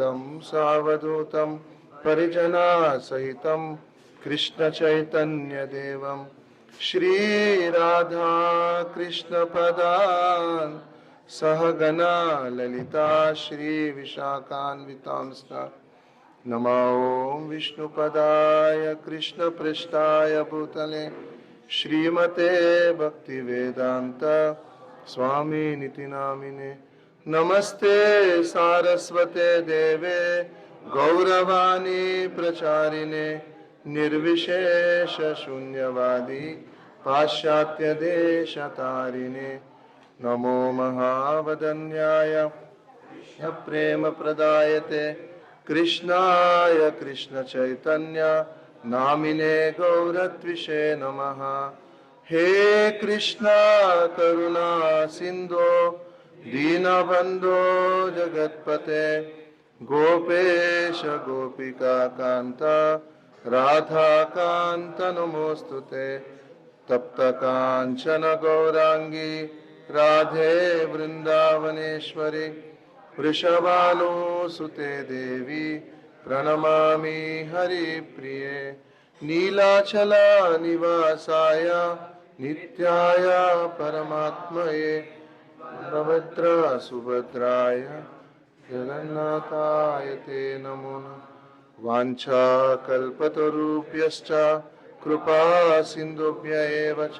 अद्वैतं सावधूतं परिजनासहितं कृष्णचैतन्यदेवं श्रीराधा कृष्णपदान् सहगना ललिता श्रीविशाखान्वितांश्च नमो विष्णुपदाय कृष्णपृष्ठाय भूतले श्रीमते भक्तिवेदांत स्वामी निति नामिने नमस्ते सारस्वते देवे गौरवाणी प्रचारिणे निर्विशेष शून्यवादी पाश्चात्य देशतारिणे नमो महावदन्याय प्रेम प्रदायते कृष्णाय कृष्ण चैतन्य नामिने गौरत्विषे नमः। हे कृष्णा करुणा सिंधो दीनबंधो जगत्पते गोपेश गोपिका कांता राधा कांत नमोस्तुते तप्त कांचन गौरांगी राधे वृंदावनेश्वरी वृषभानुसुते देवी प्रणमामि हरिप्रिये नीलाचला निवासाय नित्याय परमात्मये बलभद्र सुभद्राय जगन्नाथाय ते नमो नमः। वाञ्छाकल्पतरुभ्यश्च कृपा सिन्धुभ्य एव च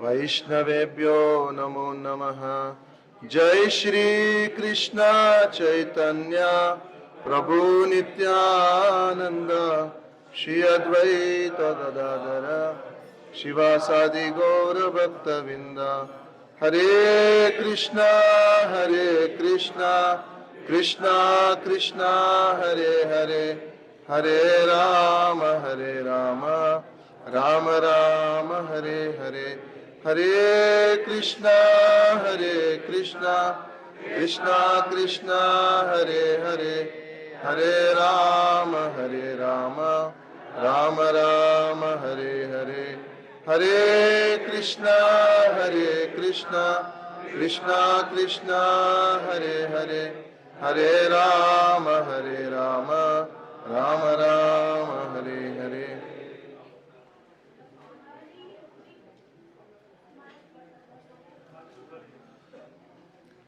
वैष्णवेभ्यो नमो नमः। जय श्री कृष्ण चैतन्य प्रभु नित्यानंद श्री अद्वैत गदाधर शिवासादि गौर भक्तविंद हरे कृष्णा कृष्णा कृष्णा हरे हरे हरे राम राम राम हरे हरे हरे कृष्णा कृष्णा कृष्णा हरे हरे हरे राम राम राम हरे हरे हरे कृष्णा कृष्णा कृष्णा हरे हरे हरे राम राम राम हरे हरे।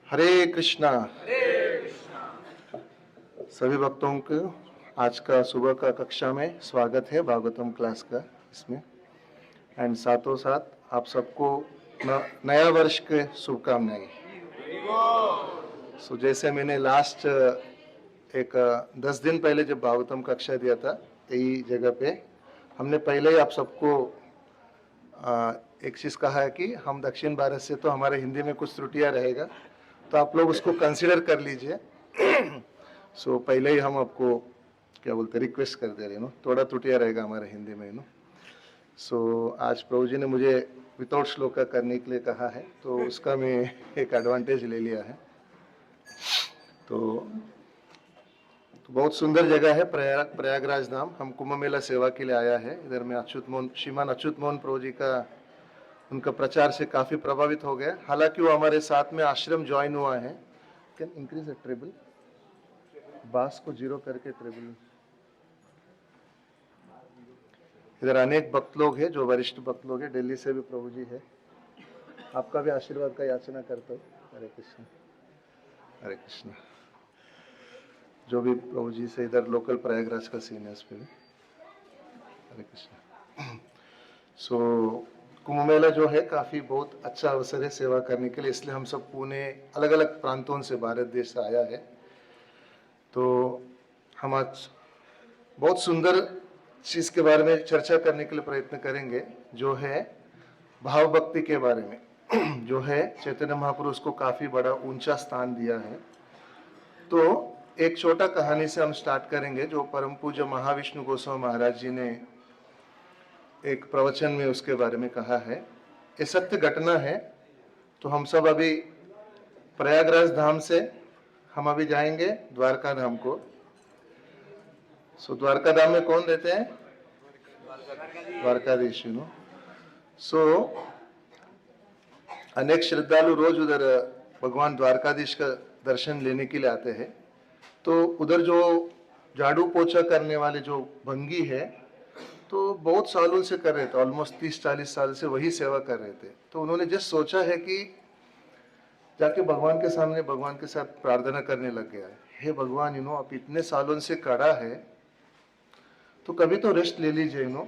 हरे कृष्णा। सभी भक्तों को आज का सुबह का कक्षा में स्वागत है भागवतम क्लास का इसमें एंड साथों साथ आप सबको नया वर्ष के शुभकामनाएं। सो जैसे मैंने लास्ट एक 10 दिन पहले जब भागवतम कक्षा दिया था यही जगह पे हमने पहले ही आप सबको एक चीज़ कहा है कि हम दक्षिण भारत से तो हमारे हिंदी में कुछ त्रुटियां रहेगा तो आप लोग उसको कंसिडर कर लीजिए। सो पहले ही हम आपको क्या बोलते रिक्वेस्ट कर दे रहे नो थोड़ा त्रुटियां रहेगा हमारे हिंदी में नो। सो आज प्रभु जी ने मुझे विदाउट श्लोका करने के लिए कहा है तो उसका मैं एक एडवांटेज ले लिया है। तो बहुत सुंदर जगह है प्रयागराज धाम। हम कुंभ मेला सेवा के लिए आया है इधर में श्रीमान अच्युत मोहन प्रभु जी का उनका प्रचार से काफी प्रभावित हो गया। हालांकि वो हमारे साथ में आश्रम ज्वाइन हुआ है। कैन इंक्रीज द ट्रेबल बास को 0 करके ट्रेबल। इधर अनेक भक्त लोग हैं जो वरिष्ठ भक्त लोग हैं। दिल्ली से भी प्रभु जी है। आपका भी आशीर्वाद का याचना करता हूँ। हरे कृष्ण हरे कृष्ण। जो भी प्रभु जी से इधर लोकल प्रयागराज का सीनियर्स पे भी हरे कृष्ण। सो कुंभ मेला जो है काफी बहुत अच्छा अवसर है सेवा करने के लिए, इसलिए हम सब पुणे अलग अलग प्रांतों से भारत देश से आया है। तो हम आज बहुत सुंदर चीज के बारे में चर्चा करने के लिए प्रयत्न करेंगे जो है भाव भक्ति के बारे में। जो है चैतन्य महाप्रभु उसको काफी बड़ा ऊंचा स्थान दिया है। तो एक छोटा कहानी से हम स्टार्ट करेंगे जो परम पूज्य महाविष्णु गोस्वामी महाराज जी ने एक प्रवचन में उसके बारे में कहा है। ये सत्य घटना है। तो हम सब अभी प्रयागराज धाम से हम अभी जाएंगे द्वारका धाम को। सो द्वारका धाम में कौन रहते हैं? द्वारकाधीश नो। सो अनेक श्रद्धालु रोज उधर भगवान द्वारकाधीश का दर्शन लेने के लिए आते हैं, तो उधर जो झाड़ू पोछा करने वाले जो भंगी है, तो बहुत सालों से कर रहे थे, ऑलमोस्ट 30-40 साल से वही सेवा कर रहे थे। तो उन्होंने जस्ट सोचा है कि जाके भगवान के सामने भगवान के साथ प्रार्थना करने लग गया है, हे भगवान, आप इतने सालों से खड़ा है, तो कभी तो रेस्ट ले लीजिए।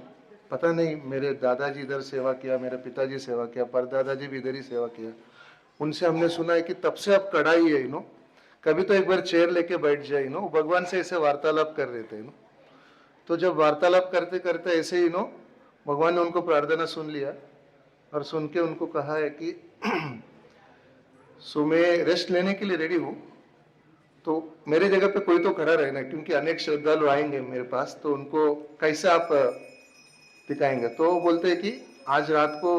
पता नहीं, मेरे दादाजी इधर सेवा किया, मेरे पिताजी सेवा किया, परदादाजी भी इधर ही सेवा किया, उनसे हमने सुना है कि तब से आप कड़ा ही है। कभी तो एक बार चेयर लेके बैठ जाए। भगवान से ऐसे वार्तालाप कर रहे थे। तो जब वार्तालाप करते करते ऐसे ही भगवान ने उनको प्रार्थना सुन लिया और सुन के उनको कहा है कि सो मैं रेस्ट लेने के लिए रेडी हूँ, तो मेरे जगह पे कोई तो खड़ा रहना, क्योंकि अनेक श्रद्धालु आएंगे मेरे पास, तो उनको कैसे आप दिखाएंगे। तो वो बोलते हैं कि आज रात को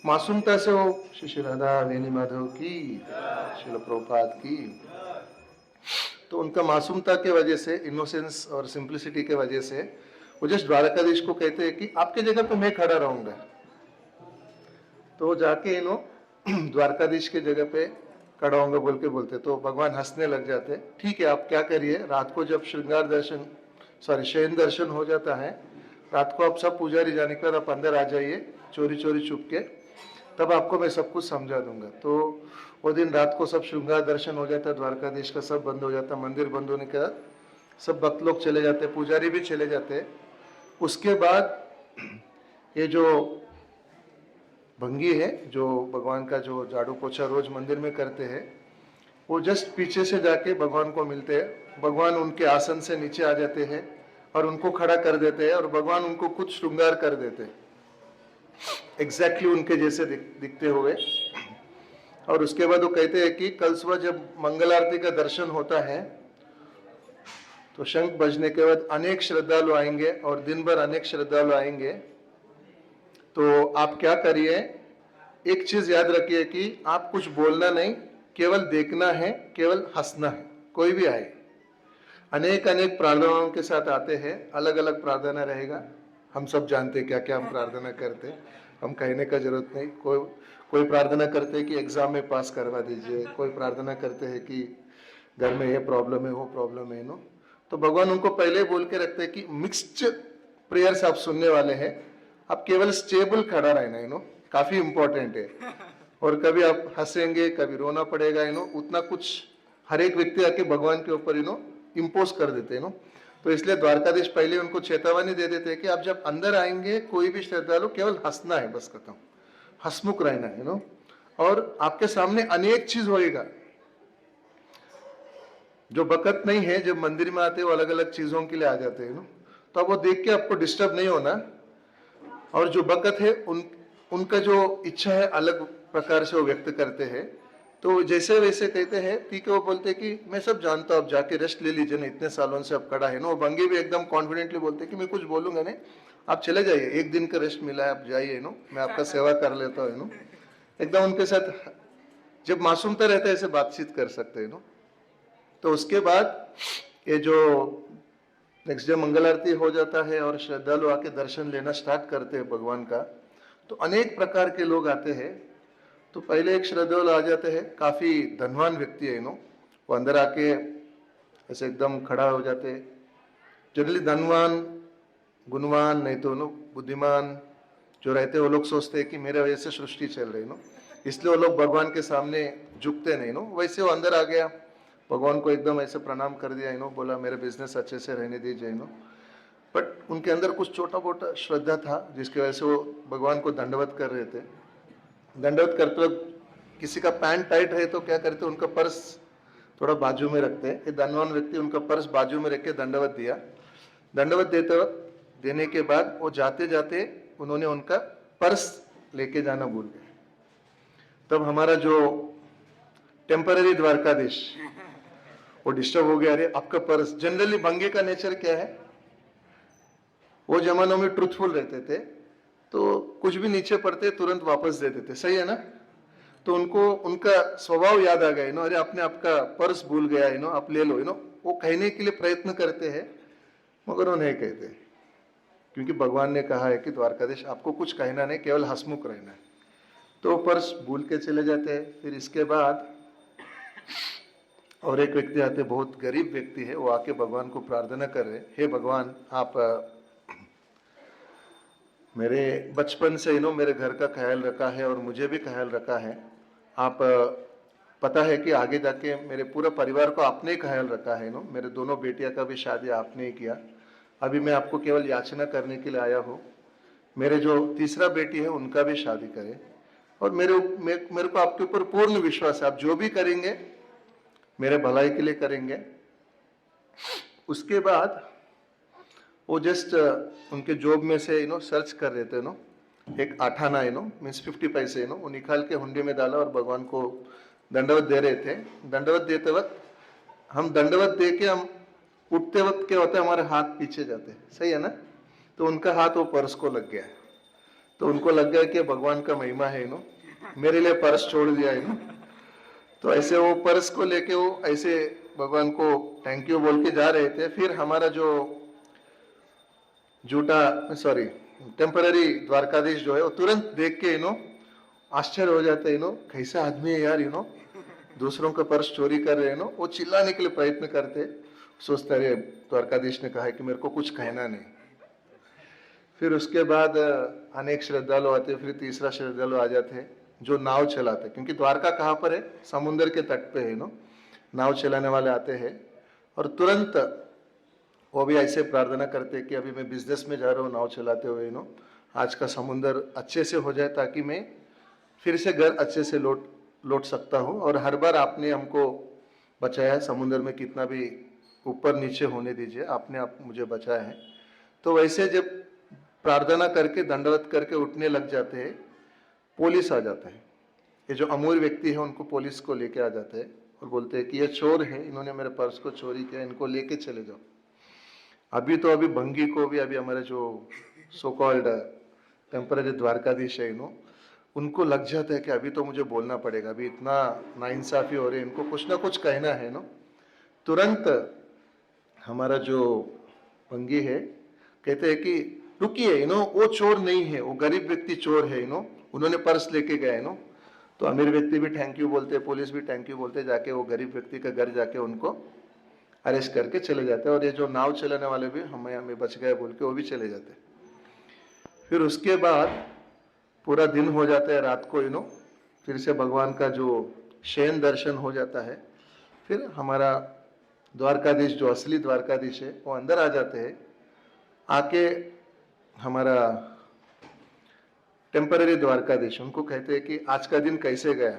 मासूमता से वो श्री राधा वेणी माधव की, श्रील प्रभुपाद की, तो उनका मासूमता के वजह से, इनोसेंस और सिंप्लिसिटी के वजह से वो जस्ट द्वारकाधीश को कहते हैं कि आपके जगह पे मैं खड़ा रहूंगा। तो वो जाके द्वारकाधीश के जगह पे खड़ा होंगे बोल के बोलते, तो भगवान हंसने लग जाते। ठीक है, आप क्या करिए, रात को जब श्रृंगार दर्शन शयन दर्शन हो जाता है, रात को आप सब पुजारी जाने के बाद आप अंदर आ जाइए चोरी चोरी छुप के, तब आपको मैं सब कुछ समझा दूंगा। तो वो दिन रात को सब श्रृंगार दर्शन हो जाता है, द्वारकाधीश का सब बंद हो जाता, मंदिर बंद होने के बाद सब भक्त लोग चले जाते, पुजारी भी चले जाते। उसके बाद ये जो भंगी है, जो भगवान का जो झाड़ू पोछा रोज मंदिर में करते हैं, वो जस्ट पीछे से जाके भगवान को मिलते हैं। भगवान उनके आसन से नीचे आ जाते हैं और उनको खड़ा कर देते हैं, और भगवान उनको कुछ श्रृंगार कर देते हैं एग्जैक्टली उनके जैसे दिखते हुए। और उसके बाद वो कहते हैं कि कल सुबह जब मंगल आरती का दर्शन होता है, तो शंख बजने के बाद अनेक श्रद्धालु आएंगे और दिन भर अनेक श्रद्धालु आएंगे। तो आप क्या करिए, एक चीज याद रखिए कि आप कुछ बोलना नहीं, केवल देखना है, केवल हंसना है, कोई भी आए। अनेक अनेक प्रार्थनाओं के साथ आते हैं, अलग अलग प्रार्थना रहेगा, हम सब जानते हैं क्या क्या हम प्रार्थना करते हैं, हम कहने का जरूरत नहीं। कोई प्रार्थना करते हैं कि एग्जाम में पास करवा दीजिए, कोई प्रार्थना करते हैं कि घर में ये प्रॉब्लम है, वो प्रॉब्लम है। तो भगवान उनको पहले बोल के रखते हैं कि मिक्स्ड प्रेयर्स आप सुनने वाले हैं, आप केवल स्टेबल खड़ा रहना, काफी इंपॉर्टेंट है। और कभी आप हंसेंगे, कभी रोना पड़ेगा, उतना कुछ हर एक व्यक्ति आके भगवान के ऊपर इम्पोज कर देते हैं। तो इसलिए द्वारकाधीश पहले उनको चेतावनी दे देते हैं कि आप जब अंदर आएंगे, कोई भी श्रद्धालु, केवल हंसना है, बस खत्म, हंसमुख रहना है। और आपके सामने अनेक चीज होएगा। जो बकत नहीं है, जब मंदिर में आते हैं वो अलग अलग चीजों के लिए आ जाते हैं, तो अब वो देख के आपको डिस्टर्ब नहीं होना। और जो बकत है उनका जो इच्छा है अलग प्रकार से वो व्यक्त करते हैं, तो जैसे वैसे कहते हैं। ठीक है, वो बोलते हैं कि मैं सब जानता हूँ, आप जाके रेस्ट ले लीजिए ना, इतने सालों से आप खड़ा है। वो भंगी भी एकदम कॉन्फिडेंटली बोलते हैं कि मैं कुछ बोलूंगा नहीं, आप चले जाइए, एक दिन का रेस्ट मिला है, आप जाइए, मैं आपका सेवा कर लेता हूँ। एकदम उनके साथ जब मासूमता रहता है ऐसे बातचीत कर सकते हैं। तो उसके बाद ये जो नेक्स्ट डे मंगल आरती हो जाता है और श्रद्धालु आके दर्शन लेना स्टार्ट करते हैं भगवान का, तो अनेक प्रकार के लोग आते हैं। तो पहले एक श्रद्धालु आ जाते हैं, काफी धनवान व्यक्ति है, वो अंदर आके ऐसे एकदम खड़ा हो जाते हैं। जनरली धनवान, गुणवान, नहीं तो बुद्धिमान जो रहते हैं, वो लोग सोचते हैं कि मेरे वजह से सृष्टि चल रही, इसलिए वो लोग भगवान के सामने झुकते नहीं। वैसे वो अंदर आ गया, भगवान को एकदम ऐसे प्रणाम कर दिया, बोला मेरे बिजनेस अच्छे से रहने दीजिए। बट उनके अंदर कुछ छोटा मोटा श्रद्धा था, जिसकी वजह से वो भगवान को दंडवत कर रहे थे। दंडवत करते वक्त किसी का पैंट टाइट है तो क्या करते, उनका पर्स थोड़ा बाजू में रखते हैं। ये धनवान व्यक्ति उनका पर्स बाजू में रख के दंडवत दिया। दंडवत देते वक्त देने के बाद वो जाते जाते उन्होंने उनका पर्स लेके जाना भूल गए। तब हमारा जो टेम्पररी द्वारकाधीश वो डिस्टर्ब हो गया, अरे आपका पर्स। जनरली भंगे का नेचर क्या है, वो जमानों में ट्रूथफुल रहते थे, तो कुछ भी नीचे पड़ते तुरंत वापस दे देते, सही है ना। तो उनको उनका स्वभाव याद आ गया, अरे आपने आपका पर्स भूल गया, आप ले लो। वो कहने के लिए प्रयत्न करते हैं, मगर वो नहीं कहते, क्योंकि भगवान ने कहा है कि द्वारकाधीश आपको कुछ कहना नहीं, केवल हंसमुख रहना है। तो पर्स भूल के चले जाते हैं। फिर इसके बाद और एक व्यक्ति आते, बहुत गरीब व्यक्ति है, वो आके भगवान को प्रार्थना कर रहे, हे भगवान आप मेरे बचपन से मेरे घर का ख्याल रखा है और मुझे भी ख्याल रखा है। आप पता है कि आगे जाके मेरे पूरे परिवार को आपने ही ख्याल रखा है मेरे दोनों बेटियां का भी शादी आपने ही किया। अभी मैं आपको केवल याचना करने के लिए आया हूँ, मेरे जो तीसरा बेटी है उनका भी शादी करें। और मेरे को आपके ऊपर पूर्ण विश्वास है, आप जो भी करेंगे मेरे भलाई के लिए करेंगे। उसके बाद वो जस्ट उनके जॉब में से सर्च कर रहे थे एक आठाना मीन्स 50 पैसे वो निकाल के हुंडी में डाला और भगवान को दंडवत दे रहे थे। दंडवत देते वक्त हम दंडवत दे के हम उठते वक्त क्या होता है, हमारे हाथ पीछे जाते हैं, सही है ना। तो उनका हाथ वो पर्स को लग गया, तो उनको लग गया कि भगवान का महिमा है मेरे लिए पर्स छोड़ दिया तो ऐसे वो पर्स को लेके वो ऐसे भगवान को थैंक यू बोल के जा रहे थे। फिर हमारा जो टेम्पररी द्वारकाधीश जो है वो तुरंत देख के आश्चर्य हो जाते हैं कैसा आदमी है यार दूसरों का पर्स चोरी कर रहे हैं वो चिल्लाने के लिए प्रयत्न करते, सोचते रहे द्वारकाधीश ने कहा है कि मेरे को कुछ कहना नहीं। फिर उसके बाद अनेक श्रद्धालु आते, फिर तीसरा श्रद्धालु आ जाते जो नाव चलाते, क्योंकि द्वारका कहाँ पर है, समुद्र के तट पे है नाव चलाने वाले आते हैं और तुरंत वो भी ऐसे प्रार्थना करते कि अभी मैं बिजनेस में जा रहा हूँ नाव चलाते हुए आज का समुद्र अच्छे से हो जाए ताकि मैं फिर से घर अच्छे से लौट सकता हूँ। और हर बार आपने हमको बचाया है, समुद्र में कितना भी ऊपर नीचे होने दीजिए, आपने आप मुझे बचाया है। तो वैसे जब प्रार्थना करके दंडवत करके उठने लग जाते हैं, पुलिस आ जाता है। ये जो अमूर व्यक्ति है उनको पुलिस को लेके आ जाते हैं और बोलते हैं कि ये चोर है, इन्होंने मेरे पर्स को चोरी किया, इनको लेके चले जाओ। अभी भंगी को भी अभी हमारे जो सो कॉल्ड टेम्पररी द्वारकाधीश है उनको लग जाता है कि अभी तो मुझे बोलना पड़ेगा, अभी इतना नाइंसाफी हो रही है, इनको कुछ ना कुछ कहना है तुरंत हमारा जो भंगी है कहते हैं कि रुकिए वो चोर नहीं है, वो गरीब व्यक्ति चोर है उन्होंने पर्स लेके गए तो अमीर व्यक्ति भी थैंक यू बोलते, पुलिस भी थैंक यू बोलते, जाके वो गरीब व्यक्ति का घर जाके उनको अरेस्ट करके चले जाते हैं। और ये जो नाव चलाने वाले भी हमें बच गए बोल के वो भी चले जाते। फिर उसके बाद पूरा दिन हो जाता है, रात को फिर से भगवान का जो शयन दर्शन हो जाता है। फिर हमारा द्वारकाधीश जो असली द्वारकाधीश है वो अंदर आ जाते हैं, आके हमारा टेम्पररी द्वारकाधीश उनको कहते हैं कि आज का दिन कैसे गया।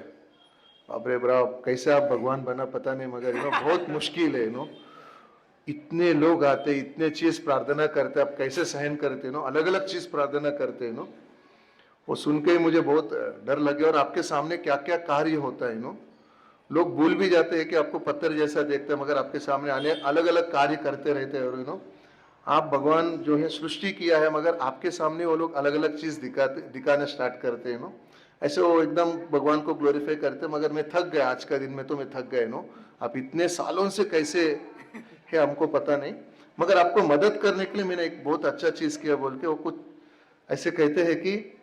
अबरे ब्रा कैसे आप भगवान बना पता नहीं, मगर बहुत मुश्किल है इतने लोग आते, इतने चीज प्रार्थना करते, आप कैसे सहन करते अलग अलग चीज प्रार्थना करते वो सुन के ही मुझे बहुत डर लगे। और आपके सामने क्या क्या कार्य होता है लोग भूल भी जाते हैं कि आपको पत्थर जैसा देखते हैं, मगर आपके सामने आने अलग अलग कार्य करते रहते हैं। और आप भगवान जो है सृष्टि किया है, मगर आपके सामने वो लोग अलग अलग चीज दिखाना स्टार्ट करते हैं ऐसे वो एकदम भगवान को ग्लोरीफाई करते। मगर मैं थक गया आज का दिन में, तो मैं थक गए आप इतने सालों से कैसे है हमको पता नहीं, मगर आपको मदद करने के लिए मैंने एक बहुत अच्छा चीज किया बोल के वो कुछ ऐसे कहते हैं कि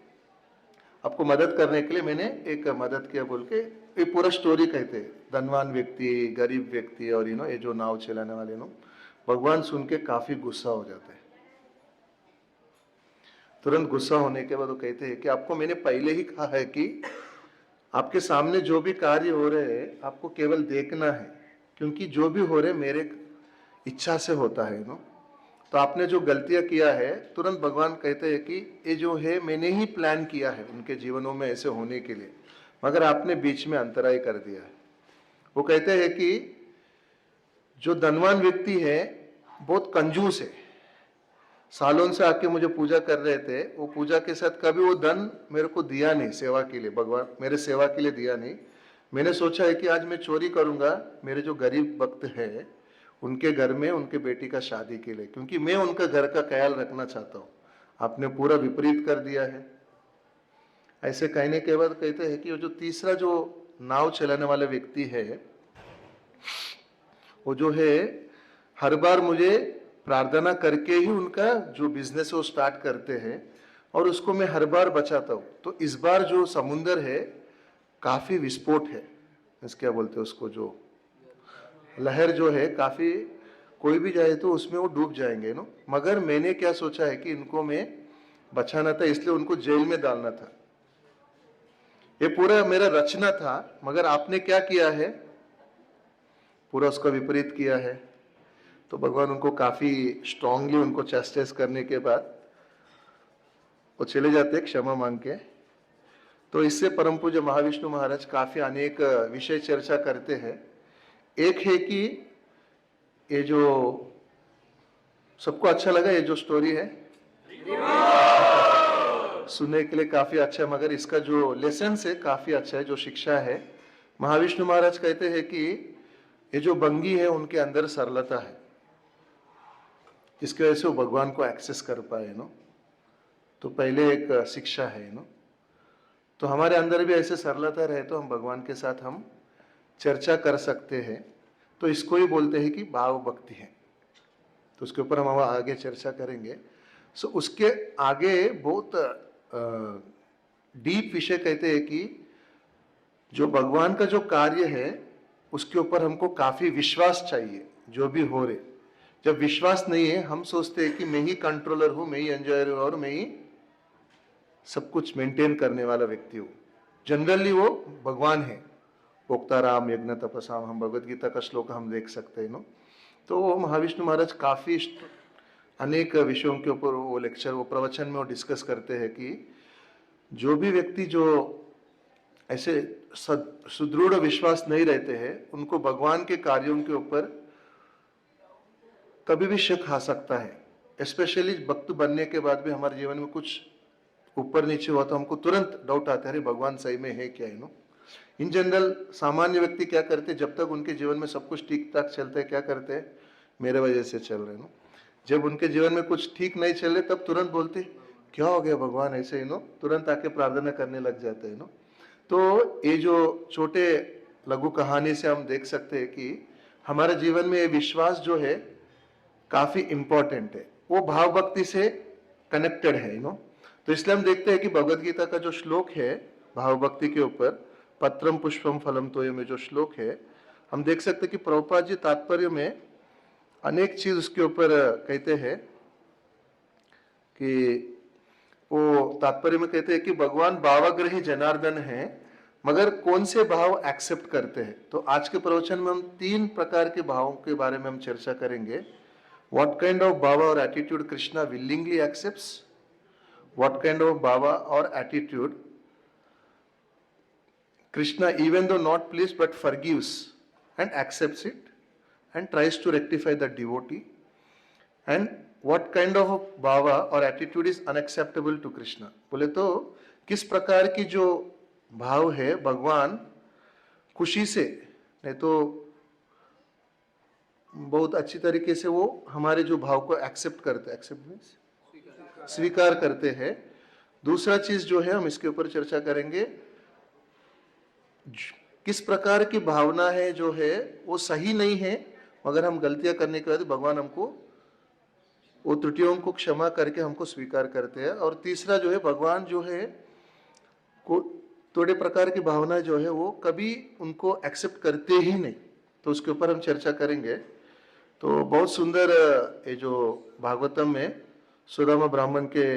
आपको मदद करने के लिए मैंने एक मदद किया बोल के ये पूरा स्टोरी कहते हैं। धनवान व्यक्ति, गरीब व्यक्ति और ये जो नाव चलाने वाले भगवान सुन के काफी गुस्सा हो जाते हैं। तुरंत गुस्सा होने के बाद वो कहते हैं कि आपको मैंने पहले ही कहा है कि आपके सामने जो भी कार्य हो रहे हैं आपको केवल देखना है, क्योंकि जो भी हो रहे मेरे इच्छा से होता है तो आपने जो गलतियां किया है, तुरंत भगवान कहते हैं कि ये जो है मैंने ही प्लान किया है उनके जीवनों में ऐसे होने के लिए, मगर आपने बीच में अंतराय कर दिया है। वो कहते हैं कि जो धनवान व्यक्ति है बहुत कंजूस है, सालों से आके मुझे पूजा कर रहे थे, वो पूजा के साथ कभी वो धन मेरे को दिया नहीं सेवा के लिए, भगवान मेरे सेवा के लिए दिया नहीं। मैंने सोचा है कि आज मैं चोरी करूंगा मेरे जो गरीब भक्त है उनके घर में उनके बेटी का शादी के लिए, क्योंकि मैं उनका घर का ख्याल रखना चाहता हूँ। आपने पूरा विपरीत कर दिया है। ऐसे कहने के बाद कहते हैं कि वो जो तीसरा जो नाव चलाने वाला व्यक्ति है वो जो है हर बार मुझे प्रार्थना करके ही उनका जो बिजनेस है वो स्टार्ट करते हैं और उसको मैं हर बार बचाता हूँ। तो इस बार जो समुंदर है काफी विस्फोट है, क्या बोलते हैं उसको, जो लहर जो है काफी, कोई भी जाए तो उसमें वो डूब जाएंगे नो। मगर मैंने क्या सोचा है कि इनको मैं बचाना था, इसलिए उनको जेल में डालना था। ये पूरा मेरा रचना था, मगर आपने क्या किया है, पूरा उसका विपरीत किया है। तो भगवान उनको काफी स्ट्रांगली उनको चैस्टेस करने के बाद वो चले जाते हैं क्षमा मांग के। तो इससे परम पूज्य महाविष्णु महाराज काफी अनेक विषय चर्चा करते हैं। एक है कि ये जो सबको अच्छा लगा, ये जो स्टोरी है सुनने के लिए काफी अच्छा है, मगर इसका जो लेसन है काफी अच्छा है, जो शिक्षा है। महाविष्णु महाराज कहते हैं कि ये जो बंगी है उनके अंदर सरलता है, इसकी वजह से वो भगवान को एक्सेस कर पाए नो। तो पहले एक शिक्षा है नो। तो हमारे अंदर भी ऐसे सरलता रहे तो हम भगवान के साथ हम चर्चा कर सकते हैं। तो इसको ही बोलते हैं कि भाव भक्ति है। तो उसके ऊपर हम आगे चर्चा करेंगे। सो उसके आगे बहुत डीप विषय कहते हैं कि जो भगवान का जो कार्य है उसके ऊपर हमको काफी विश्वास चाहिए, जो भी हो रहे। जब विश्वास नहीं है, हम सोचते हैं कि मैं ही कंट्रोलर हूं, मैं ही एंजॉयर हूं और मैं ही सब कुछ मेंटेन करने वाला व्यक्ति हूं। जनरली वो भगवान है। पोक्ताराम यज्ञ तपसाम, हम भगवद गीता का श्लोक हम देख सकते हैं नो। तो महाविष्णु महाराज काफी अनेक विषयों के ऊपर वो लेक्चर, वो प्रवचन में वो डिस्कस करते हैं कि जो भी व्यक्ति जो ऐसे सुदृढ़ विश्वास नहीं रहते हैं, उनको भगवान के कार्यों के ऊपर कभी भी शक आ सकता है। स्पेशली भक्त बनने के बाद भी हमारे जीवन में कुछ ऊपर नीचे हुआ तो हमको तुरंत डाउट आता है, अरे भगवान सही में है क्या, नो। इन जनरल सामान्य व्यक्ति क्या करते हैं, जब तक उनके जीवन में सब कुछ ठीक ठाक चलता है, क्या करते हैं, मेरे वजह से चल रहे नो। जब उनके जीवन में कुछ ठीक नहीं चल रहे तब तुरंत बोलते क्या हो गया भगवान ऐसे ही नो, तुरंत आके प्रार्थना करने लग जाते हैं नो। तो ये जो छोटे लघु कहानी से हम देख सकते हैं कि हमारे जीवन में ये विश्वास जो है काफी इंपॉर्टेंट है, वो भाव भक्ति से कनेक्टेड है नो। तो इसलिए हम देखते हैं कि भगवद गीता का जो श्लोक है भाव भक्ति के ऊपर, पत्रम पुष्पम फलम तोय में जो श्लोक है, हम देख सकते हैं कि प्रभुपाद जी तात्पर्य में अनेक चीज उसके ऊपर कहते हैं कि वो तात्पर्य में कहते हैं कि भगवान भावाग्रही जनार्दन है, मगर कौन से भाव एक्सेप्ट करते हैं। तो आज के प्रवचन में हम 3 प्रकार के भावों के बारे में हम चर्चा करेंगे। व्हाट काइंड ऑफ भाव और attitude Krishna willingly accepts, what kind of भाव और attitude Krishna, even though not pleased, but forgives and accepts it and tries to rectify the devotee. And what kind of bhava or attitude is unacceptable to Krishna? बोले तो किस प्रकार की जो भाव है भगवान खुशी से, नहीं तो बहुत अच्छी तरीके से वो हमारे जो भाव को एक्सेप्ट करते, एक्सेप्ट मीन्स स्वीकार करते हैं। दूसरा चीज जो है हम इसके ऊपर चर्चा करेंगे, किस प्रकार की भावना है जो है वो सही नहीं है, मगर हम गलतियां करने के बाद भगवान हमको वो त्रुटियों को क्षमा करके हमको स्वीकार करते हैं। और तीसरा जो है भगवान जो है को थोड़े प्रकार की भावना जो है वो कभी उनको एक्सेप्ट करते ही नहीं। तो उसके ऊपर हम चर्चा करेंगे। तो बहुत सुंदर ये जो भागवतम में सुदामा ब्राह्मण के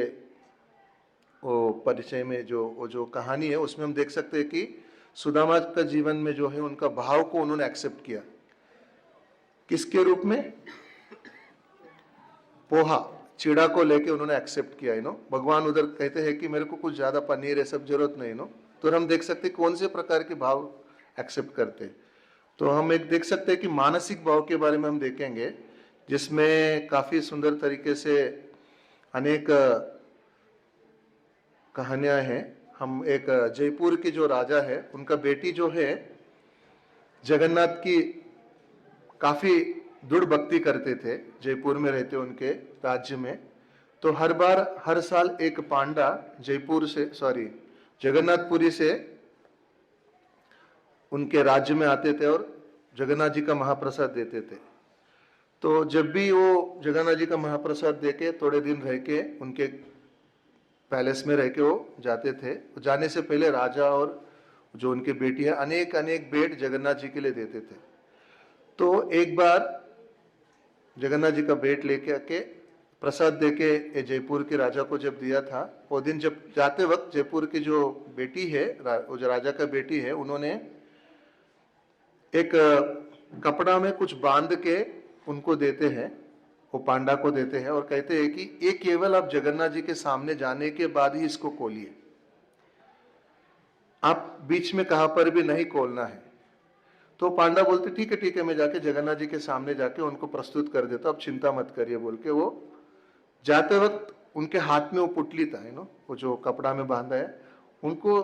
वो परिचय में जो वो जो कहानी है उसमें हम देख सकते हैं कि सुदामा का जीवन में जो है उनका भाव को उन्होंने एक्सेप्ट किया। किसके रूप में? पोहा, चिड़ा को लेके उन्होंने एक्सेप्ट किया नो। भगवान उधर कहते हैं कि मेरे को कुछ ज्यादा पनीर है सब जरूरत नहीं नो। तो हम देख सकते हैं कौन से प्रकार के भाव एक्सेप्ट करते हैं। तो हम एक देख सकते हैं कि मानसिक भाव के बारे में हम देखेंगे, जिसमें काफी सुंदर तरीके से अनेक कहानियां हैं। हम एक जयपुर के जो राजा है उनका बेटी जो है जगन्नाथ की काफी दृढ़ भक्ति करते थे, जयपुर में रहते उनके राज्य में। तो हर बार हर साल एक पांडा जयपुर से जगन्नाथपुरी से उनके राज्य में आते थे और जगन्नाथ जी का महाप्रसाद देते थे। तो जब भी वो जगन्नाथ जी का महाप्रसाद देके थोड़े दिन रह के उनके पैलेस में रह के वो जाते थे। जाने से पहले राजा और जो उनके बेटी है अनेक अनेक भेंट जगन्नाथ जी के लिए देते थे। तो एक बार जगन्नाथ जी का बेट लेके आके प्रसाद देके ये जयपुर के राजा को जब दिया था, वो दिन जब जाते वक्त जयपुर की जो बेटी है, वो जो राजा का बेटी है, उन्होंने एक कपड़ा में कुछ बांध के उनको देते हैं, वो पांडा को देते हैं और कहते हैं कि ये केवल आप जगन्नाथ जी के सामने जाने के बाद ही इसको खोलिए, आप बीच में कहां पर भी नहीं खोलना है। तो पांडा बोलते ठीक है मैं जाके जगन्नाथ जी के सामने जाके उनको प्रस्तुत कर देता, अब चिंता मत करिए बोल के वो जाते वक्त उनके हाथ में वो पुटली था, वो जो कपड़ा में बांधा है, उनको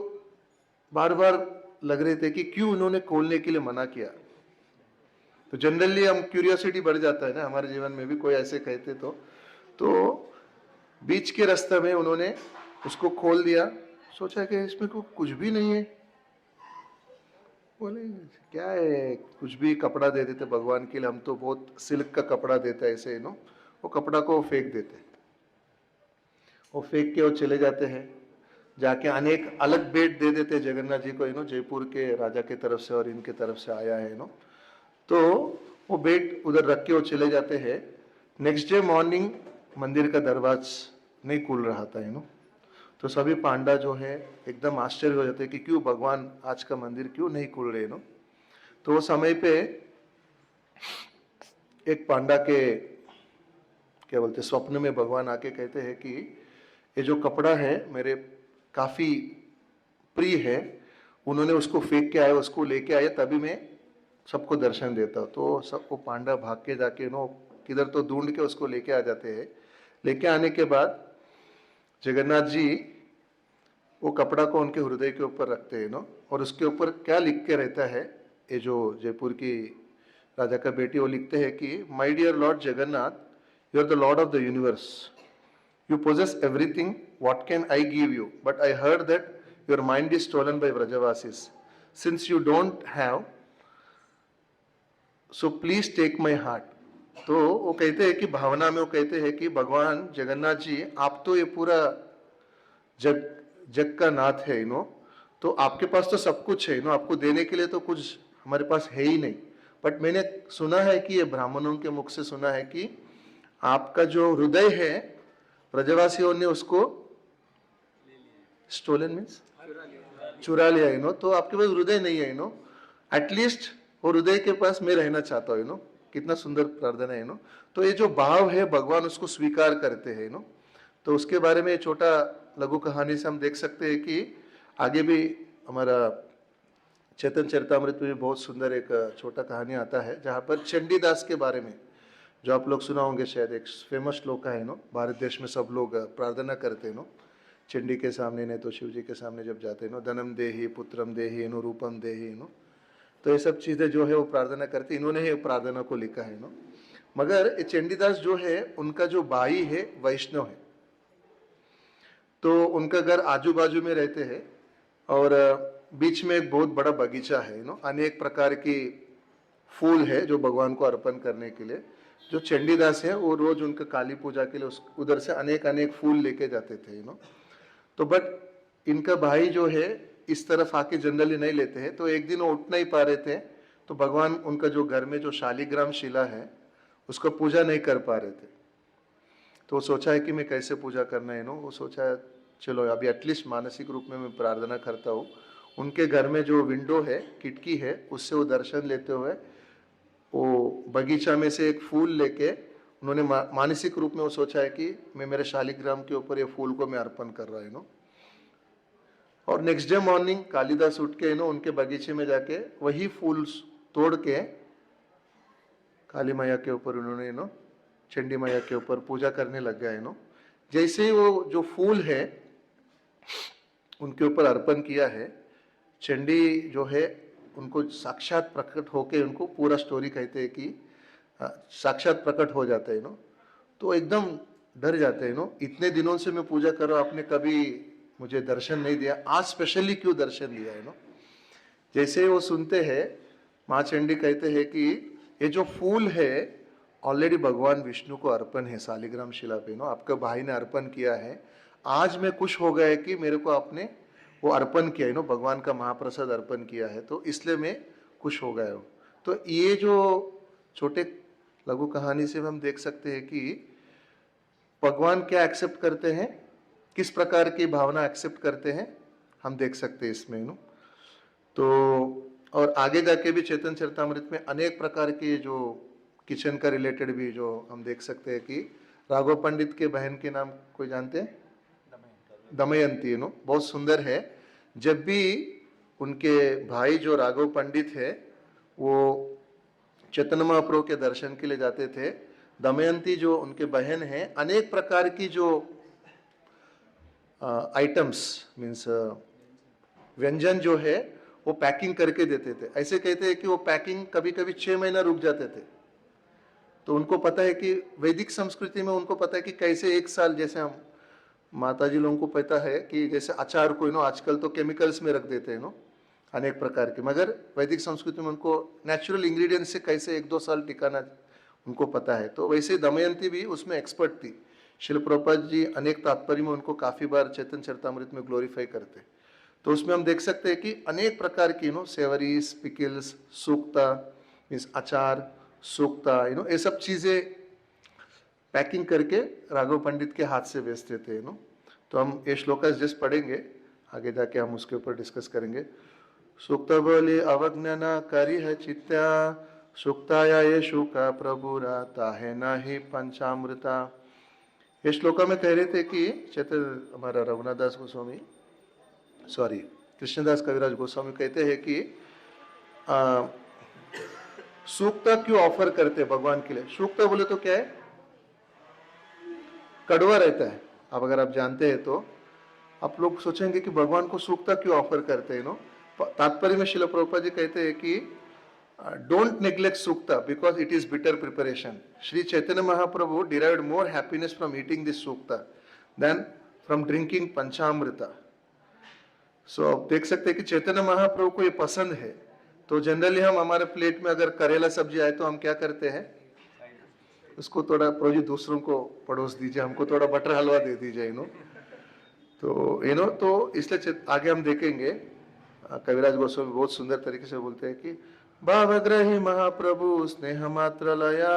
बार बार लग रहे थे कि क्यों उन्होंने खोलने के लिए मना किया। तो जनरली हम क्यूरियोसिटी बढ़ जाता है ना हमारे जीवन में भी, कोई ऐसे कहते तो बीच के रास्ते में उन्होंने उसको खोल दिया, सोचा कि इसमें कुछ भी नहीं है, बोले क्या है, कुछ भी कपड़ा दे देते भगवान के लिए, हम तो बहुत सिल्क का कपड़ा देता है ऐसे, वो कपड़ा को फेंक देते, वो फेंक के वो चले जाते हैं, जाके अनेक अलग बेट दे देते जगन्नाथ जी को, जयपुर के राजा के तरफ से और इनके तरफ से आया है, तो वो बेट उधर रख के वो चले जाते हैं। नेक्स्ट डे मॉर्निंग मंदिर का दरवाज नहीं खुल रहा था, तो सभी पांडा जो है एकदम आश्चर्य हो जाते हैं कि क्यों भगवान आज का मंदिर क्यों नहीं खुल रहे, तो वो समय पे एक पांडा के क्या बोलते स्वप्न में भगवान आके कहते हैं कि ये जो कपड़ा है मेरे काफी प्रिय है, उन्होंने उसको फेंक के आए, उसको लेके आए, तभी मैं सबको दर्शन देता हूँ। तो सबको पांडा भाग के जाके किधर तो ढूंढ के उसको लेके आ जाते हैं। लेके आने के बाद जगन्नाथ जी वो कपड़ा को उनके हृदय के ऊपर रखते हैं, और उसके ऊपर क्या लिख के रहता है, ये जो जयपुर की राजा का बेटी वो लिखते हैं कि my dear lord Jagannath, you are the lord of the universe, you possess everything, what can I give you, but I heard that your mind is stolen by व्रजवासीज, since you don't have, so please take my heart. तो वो कहते हैं कि भावना में वो कहते हैं कि भगवान जगन्नाथ जी, आप तो ये पूरा जग का नाथ है, तो आपके पास तो सब कुछ है, आपको देने के लिए तो कुछ हमारे पास है ही नहीं, बट मैंने सुना है कि ये ब्राह्मणों के मुख से सुना है कि आपका जो हृदय है ब्रजवासियों ने उसको स्टोलन मीन्स चुरा लिया, तो आपके पास हृदय नहीं है, एटलीस्ट वो हृदय के पास मैं रहना चाहता हूँ, कितना सुंदर प्रार्थना है, तो ये जो भाव है भगवान उसको स्वीकार करते हैं, तो उसके बारे में छोटा लघु कहानी से हम देख सकते हैं कि आगे भी हमारा चेतन चरितामृत में भी बहुत सुंदर एक छोटा कहानी आता है, जहाँ पर चंडीदास के बारे में, जो आप लोग सुना होंगे शायद, एक फेमस श्लोक है, भारत देश में सब लोग प्रार्थना करते हैं, चंडी के सामने नहीं तो शिव जी के सामने जब जाते हैं, धनम देहि पुत्रम देहि रूपम देहि, तो ये सब चीजें जो है वो प्रार्थना करते, इन्होंने ही प्रार्थना को लिखा है, मगर ये चंडीदास जो है उनका जो भाई है वैष्णव है, तो उनका घर आजू बाजू में रहते हैं, और बीच में एक बहुत बड़ा बगीचा है, अनेक प्रकार की फूल है जो भगवान को अर्पण करने के लिए, जो चंडीदास है वो रोज उनका काली पूजा के लिए उधर से अनेक अनेक फूल लेके जाते थे, तो बट इनका भाई जो है इस तरफ आके जनरली नहीं लेते हैं, तो एक दिन वो उठ नहीं पा रहे थे, तो भगवान उनका जो घर में जो शालिग्राम शिला है उसको पूजा नहीं कर पा रहे थे, तो सोचा है कि मैं कैसे पूजा करना है, वो सोचा चलो अभी एटलीस्ट मानसिक रूप में मैं प्रार्थना करता हूँ, उनके घर में जो विंडो है, खिड़की है, उससे वो दर्शन लेते हुए वो बगीचा में से एक फूल लेके उन्होंने मानसिक रूप में वो सोचा है कि मैं मेरे शालिग्राम के ऊपर ये फूल को मैं अर्पण कर रहा हूँ, और नेक्स्ट डे मॉर्निंग कालिदास उठ के उनके बगीचे में जाके वही फूल तोड़ के काली मैया के ऊपर उन्होंने चंडी मैया के ऊपर पूजा करने लग गया, जैसे ही वो जो फूल है उनके ऊपर अर्पण किया है, चंडी जो है उनको साक्षात प्रकट होके, उनको पूरा स्टोरी कहते हैं कि साक्षात प्रकट हो जाता है, तो एकदम डर जाते हैं, इतने दिनों से मैं पूजा कर रहा हूँ, आपने कभी मुझे दर्शन नहीं दिया, आज स्पेशली क्यों दर्शन दिया है, जैसे वो सुनते हैं माँ चंडी कहते हैं कि ये जो फूल है ऑलरेडी भगवान विष्णु को अर्पण है, शालिग्राम शिला पे, आपका भाई ने अर्पण किया है, आज मैं खुश हो गया कि मेरे को आपने वो अर्पण किया है, भगवान का महाप्रसाद अर्पण किया है, तो इसलिए मैं खुश हो गया हूँ। तो ये जो छोटे लघु कहानी से हम देख सकते हैं कि भगवान क्या एक्सेप्ट करते हैं, किस प्रकार की भावना एक्सेप्ट करते हैं, हम देख सकते हैं इसमें नो। तो और आगे जाके भी चैतन्य चरितामृत में अनेक प्रकार के जो किचन का रिलेटेड भी जो हम देख सकते हैं कि राघव पंडित के बहन के नाम कोई जानते हैं, दमयंती नो, बहुत सुंदर है। जब भी उनके भाई जो राघव पंडित है वो चैतन्य महाप्रभु के दर्शन के लिए जाते थे, दमयंती जो उनके बहन है अनेक प्रकार की जो आइटम्स मीन्स व्यंजन जो है वो पैकिंग करके देते थे। ऐसे कहते हैं कि वो पैकिंग कभी कभी 6 महीना रुक जाते थे। तो उनको पता है कि वैदिक संस्कृति में उनको पता है कि कैसे एक साल, जैसे हम माताजी लोगों को पता है कि जैसे अचार को आजकल तो केमिकल्स में रख देते हैं अनेक प्रकार के, मगर वैदिक संस्कृति में उनको नेचुरल इंग्रेडिएंट्स से कैसे 1-2 साल टिकाना उनको पता है। तो वैसे दमयंती भी उसमें एक्सपर्ट थी। शिल प्रभुपाद जी अनेक तात्पर्य में उनको काफी बार चैतन्य चरितामृत में ग्लोरीफाई करते। तो उसमें हम देख सकते हैं कि अनेक प्रकार की सेवरीज, पिकल्स, सूक्ता मीन्स अचार, सूक्ता ये सब चीजें पैकिंग करके राघव पंडित के हाथ से बेचते थे तो हम ये श्लोका जस्ट पढ़ेंगे, आगे जाके हम उसके ऊपर डिस्कस करेंगे। सूक्त बोले अवज्ञाना करी है चित्ता, सूक्ताया ये शुका प्रभुरा ताहे नाही पंचामृता। ये श्लोका में कह रहे थे कि चैतन्य हमारा रघुनाथ दास गोस्वामी, सॉरी कृष्णदास कविराज गोस्वामी कहते हैं कि सूक्ता क्यों ऑफर करते हैं भगवान के लिए। सूक्ता बोले तो क्या है, कड़वा रहता है। अब अगर आप जानते हैं तो आप लोग सोचेंगे कि भगवान को सूक्ता क्यों ऑफर करते हैं तात्पर्य में शिल प्रभुपाद जी कहते हैं कि don't neglect shukta because it is bitter preparation. Shri Chaitanya Mahaprabhu derived more happiness from eating this shukta then from drinking panchamrita. So आप देख सकते हैं कि चैतन्य महाप्रभु को ये पसंद है। तो जनरली हम हमारे प्लेट में अगर करेला सब्जी आए तो हम क्या करते हैं, उसको थोड़ा प्रभु जी दूसरों को पड़ोस दीजिए, हमको थोड़ा बटर हलवा दे दीजिए तो तो इसलिए आगे हम देखेंगे कविराज गोस्वामी बहुत सुंदर तरीके से बोलते हैं कि भावग्रही महाप्रभु स्नेह मात्र लया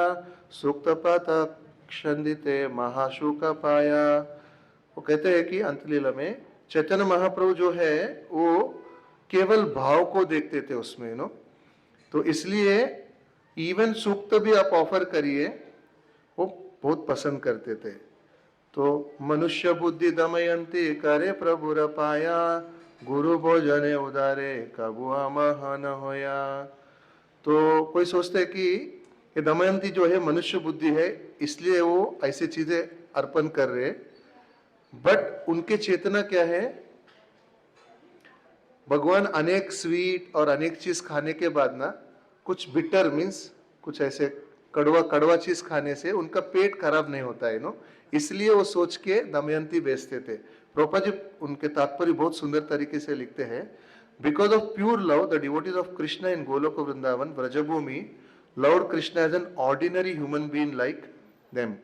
सूक्त पाता क्षंदिते महाशुक पाया। वो कहते हैं कि अंतलीला में चैतन्य महाप्रभु जो है वो केवल भाव को देखते थे उसमें तो इसलिए इवन सूक्त भी आप ऑफर करिए वो बहुत पसंद करते थे। तो मनुष्य बुद्धि दमयंती करे प्रभु पाया, गुरु भोजने उदारे कबुआ महान होया। तो कोई सोचते है कि ये दमयंती जो है मनुष्य बुद्धि है इसलिए वो ऐसी चीजें अर्पण कर रहे, बट उनके चेतना क्या है, भगवान अनेक स्वीट और अनेक चीज खाने के बाद ना कुछ बिटर मीन्स कुछ ऐसे कड़वा चीज खाने से उनका पेट खराब नहीं होता है इसलिए वो सोच के दमयंती बेचते थे। प्रभुपाद जी उनके तात्पर्य बहुत सुंदर तरीके से लिखते हैं, because of pure love the devotees of Krishna in Golok Vrindavan Vrajbhumi loved Krishna as an ordinary human being like them.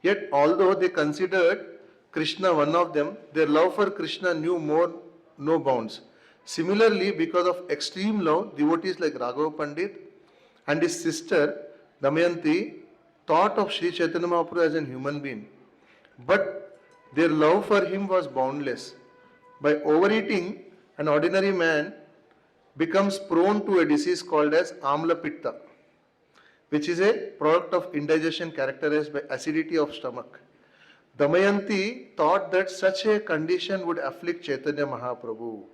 Yet although they considered Krishna one of them, their love for Krishna knew no bounds. Similarly, because of extreme love, devotees like Raghav Pandit and his sister Damayanti thought of Sri Chaitanya Mahaprabhu as a human being, but their love for him was boundless. By overeating, an ordinary man becomes prone to a disease called as amla pitta, which is a product of indigestion characterized by acidity of stomach. Damayanti thought that such a condition would afflict Chaitanya Mahaprabhu.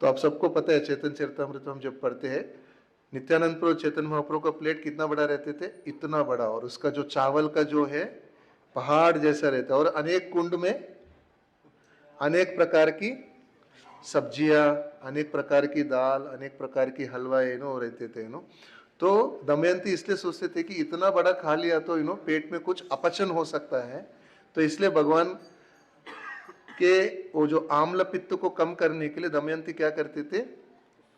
तो आप सबको पता है चैतन्य चरितामृत हम जब पढ़ते हैं, नित्यानंद प्रभु चैतन्य महाप्रभु का प्लेट कितना बड़ा रहते थे, इतना बड़ा, और उसका जो चावल का जो है पहाड़ जैसा रहता है, और अनेक कुंड में अनेक प्रकार की सब्जियां, अनेक प्रकार की दाल, अनेक प्रकार की हलवा रहते थे तो दमयंती इसलिए सोचते थे कि इतना बड़ा खा लिया तो पेट में कुछ अपचन हो सकता है, तो इसलिए भगवान के वो जो आम्ल पित्त को कम करने के लिए दमयंती क्या करते थे,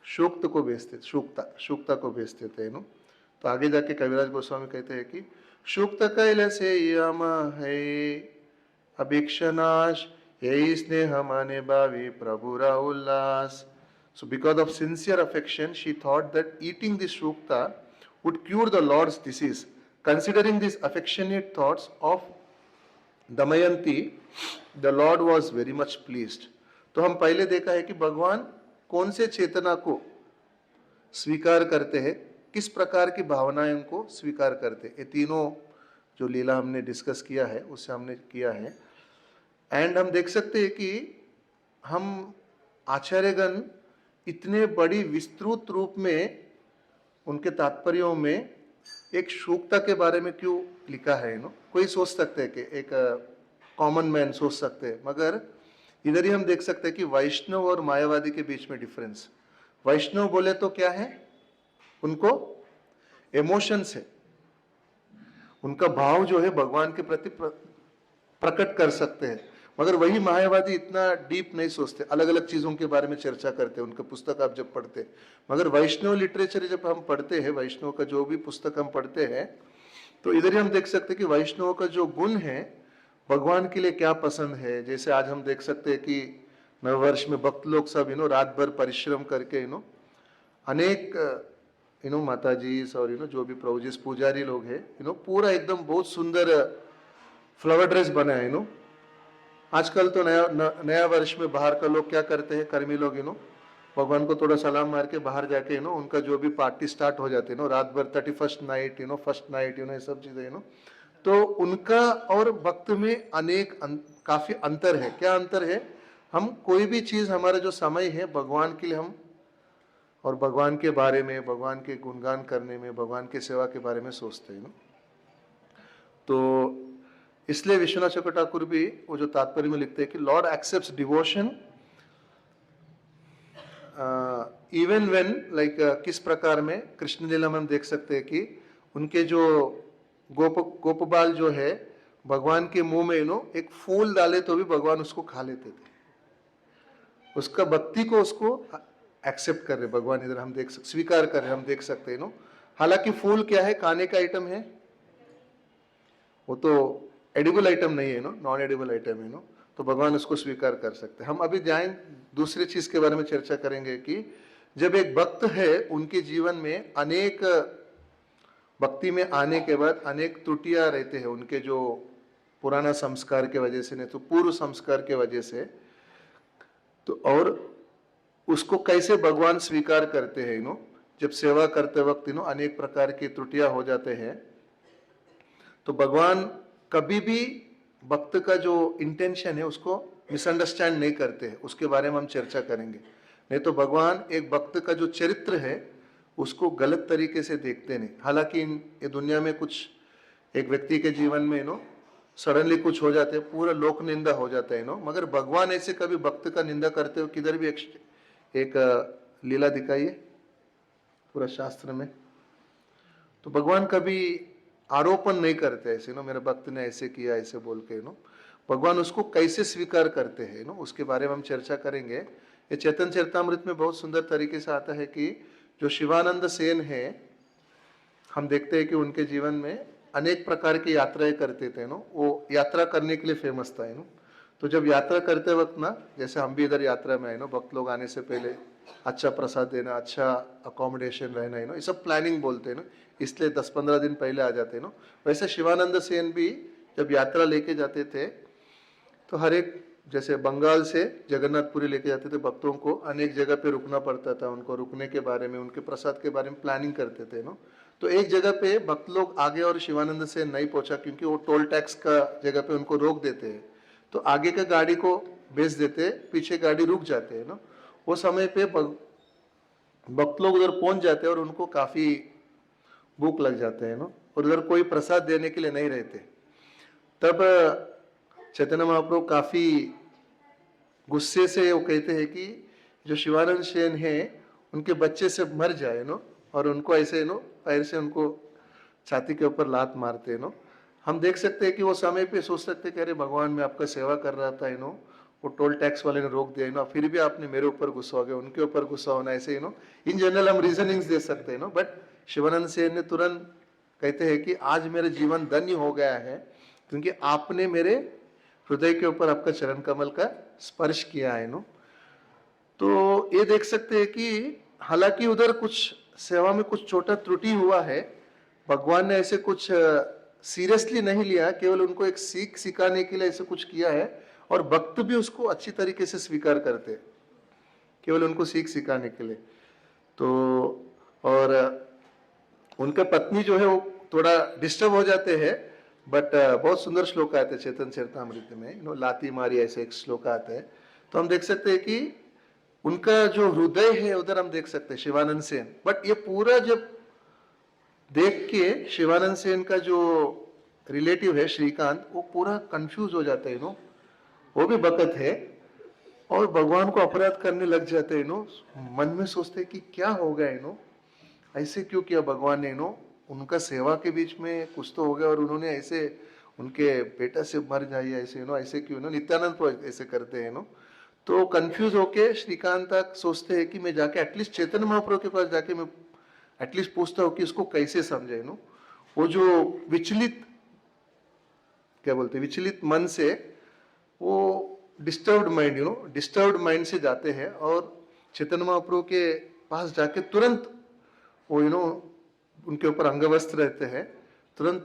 सूक्त को बेचते, सूक्ता को बेचते थे तो आगे जाके कविराज गोस्वामी कहते हैं कि सूक्त कैल से यम है अभिक्षनाश यही स्नेह माने भावी प्रभुरा उल्लास। So because of sincere affection, she thought that eating this shukta would cure the Lord's disease. Considering these affectionate thoughts of Damayanti, the Lord was very much pleased. तो हम पहले देखा है कि भगवान कौन से चेतना को स्वीकार करते हैं, किस प्रकार की भावनाएं उनको स्वीकार करते हैं। ये तीनों जो लीला हमने डिस्कस किया है उससे हमने किया है। एंड हम देख सकते हैं कि हम आचार्यगण इतने बड़ी विस्तृत रूप में उनके तात्पर्यों में एक शूक्ता के बारे में क्यों लिखा है। कोई सोच सकते हैं कि एक कॉमन मैन सोच सकते हैं, मगर इधर ही हम देख सकते हैं कि वैष्णव और मायावादी के बीच में डिफरेंस। वैष्णव बोले तो क्या है, उनको इमोशंस है, उनका भाव जो है भगवान के प्रति प्रकट कर सकते हैं। मगर वही मायावादी इतना डीप नहीं सोचते, अलग अलग चीजों के बारे में चर्चा करते हैं। उनका पुस्तक आप जब पढ़ते हैं, मगर वैष्णव लिटरेचर जब हम पढ़ते हैं, वैष्णव का जो भी पुस्तक हम पढ़ते हैं, तो इधर ही हम देख सकते हैं कि वैष्णव का जो गुण है, भगवान के लिए क्या पसंद है। जैसे आज हम देख सकते हैं कि नववर्ष में भक्त लोग सब रात भर परिश्रम करके अनेक माता जी और जो भी प्रभु जी पुजारी लोग हैं, पूरा एकदम बहुत सुंदर फ्लावर ड्रेस बना है। आजकल तो नया वर्ष में बाहर का लोग क्या करते हैं, कर्मी लोग भगवान को थोड़ा सलाम मार के बाहर जाके उनका जो भी पार्टी स्टार्ट हो जाती है रात भर, 31st नाइट फर्स्ट नाइट ये सब चीजें तो उनका और भक्त में अनेक काफी अंतर है। क्या अंतर है, हम कोई भी चीज हमारा जो समय है भगवान के लिए हम और भगवान के बारे में, भगवान के गुणगान करने में, भगवान के सेवा के बारे में सोचते हैं। तो इसलिए विश्वनाथ चक्रवर्ती ठाकुर भी वो जो तात्पर्य में लिखते हैं कि Lord accepts devotion even when like किस प्रकार में कृष्ण लीला में हम देख सकते हैं कि उनके जो गोपबाल जो है भगवान के मुंह में एक फूल डाले तो भी भगवान उसको खा लेते थे। उसका भक्ति को उसको एक्सेप्ट कर रहे भगवान, इधर हम स्वीकार कर रहे हम देख सकते हैं। हालांकि फूल क्या है, खाने का आइटम है, वो तो एडिबल आइटम नहीं है नॉन एडिबल आइटम है तो भगवान उसको स्वीकार कर सकते हैं। हम अभी जाएं दूसरी चीज के बारे में चर्चा करेंगे कि जब एक भक्त है उनके जीवन में अनेक भक्ति में आने के बाद अनेक त्रुटियां रहते हैं उनके, जो पुराना संस्कार के वजह से नहीं तो पूर्व संस्कार के वजह से, तो और उसको कैसे भगवान स्वीकार करते हैं। जब सेवा करते वक्त अनेक प्रकार की त्रुटियां हो जाते हैं, तो भगवान कभी भी भक्त का जो इंटेंशन है उसको मिसअंडरस्टैंड नहीं करते हैं। उसके बारे में हम चर्चा करेंगे। नहीं तो भगवान एक भक्त का जो चरित्र है उसको गलत तरीके से देखते नहीं। हालांकि ये दुनिया में कुछ एक व्यक्ति के जीवन में सडनली कुछ हो जाते हैं, पूरा लोक निंदा हो जाता है मगर भगवान ऐसे कभी भक्त का निंदा करते हो किधर भी एक लीला दिखाइए पूरा शास्त्र में। तो भगवान कभी आरोपण नहीं करते ऐसे मेरे भक्त ने ऐसे किया ऐसे बोल के भगवान उसको कैसे स्वीकार करते हैं उसके बारे में हम चर्चा करेंगे। ये चैतन्य चरितामृत में बहुत सुंदर तरीके से आता है कि जो शिवानंद सेन है, हम देखते हैं कि उनके जीवन में अनेक प्रकार की यात्राएं करते थे वो यात्रा करने के लिए फेमस था तो जब यात्रा करते वक्त जैसे हम भी इधर यात्रा में आए भक्त लोग आने से पहले अच्छा प्रसाद देना, अच्छा अकोमोडेशन रहना ये सब प्लानिंग बोलते हैं इसलिए 10-15 दिन पहले आ जाते हैं वैसे शिवानंद सेन भी जब यात्रा लेके जाते थे तो हर एक, जैसे बंगाल से जगन्नाथपुरी लेके जाते थे भक्तों को, अनेक जगह पे रुकना पड़ता था, उनको रुकने के बारे में, उनके प्रसाद के बारे में प्लानिंग करते थे तो एक जगह पे भक्त लोग आगे और शिवानंद सेन नहीं पहुंचा क्योंकि वो टोल टैक्स का जगह पे उनको रोक देते हैं तो आगे का गाड़ी को भेज देते, पीछे गाड़ी रुक जाते हैं वो समय पे भक्त लोग उधर पहुंच जाते हैं और उनको काफी भूख लग जाते हैं और उधर कोई प्रसाद देने के लिए नहीं रहते। तब चैतन्य महाप्रभु काफी गुस्से से वो कहते हैं कि जो शिवानंद सेन है उनके बच्चे से मर जाए और उनको ऐसे पैर से उनको छाती के ऊपर लात मारते हम देख सकते हैं कि वो समय पे सोच सकते हैं कि अरे भगवान मैं आपका सेवा कर रहा था वो टोल टैक्स वाले ने रोक दिया फिर भी आपने मेरे ऊपर गुस्सा हो गया, उनके ऊपर गुस्सा होना, ऐसे इन जनरल हम रीजनिंग्स दे सकते हैं बट शिवानंद सेन ने तुरंत कहते हैं कि आज मेरा जीवन धन्य हो गया है क्योंकि आपने मेरे हृदय के ऊपर आपका चरण कमल का स्पर्श किया है तो ये देख सकते हैं कि हालांकि उधर कुछ सेवा में कुछ छोटा त्रुटि हुआ है, भगवान ने ऐसे कुछ सीरियसली नहीं लिया, केवल उनको एक सीख सिखाने के लिए ऐसे कुछ किया है, और भक्त भी उसको अच्छी तरीके से स्वीकार करते हैं, केवल उनको सीख सिखाने के लिए। तो और उनका पत्नी जो है वो थोड़ा डिस्टर्ब हो जाते हैं, बट बहुत सुंदर श्लोक आते हैं चेतन चरितामृत में, लाती मारी ऐसे एक श्लोक आता है। तो हम देख सकते हैं कि उनका जो हृदय है उधर हम देख सकते हैं शिवानंद सेन। बट ये पूरा जब देख के शिवानंद सेन का जो रिलेटिव है श्रीकांत, वो पूरा कंफ्यूज हो जाते हैं, वो भी भक्त है और भगवान को अपराध करने लग जाते हैं, मन में सोचते हैं कि क्या हो गया, ऐसे क्यों किया भगवान ने, उनका सेवा के बीच में कुछ तो हो गया और उन्होंने ऐसे उनके बेटा से मर जाइए ऐसे, ऐसे क्यों, नित्यानंद तो ऐसे करते हैं। तो कंफ्यूज होके श्रीकांत तक सोचते हैं कि मैं जाके एटलीस्ट चैतन्य महाप्रभु के पास जाके मैं एटलीस्ट पूछता हूँ कि उसको कैसे समझे। वो जो विचलित, क्या बोलते हैं, विचलित मन से, वो डिस्टर्ब्ड माइंड, डिस्टर्ब्ड माइंड से जाते हैं और चैतन्य महाप्रभु के पास जाके तुरंत वो उनके ऊपर अंगवस्त्र रहते हैं, तुरंत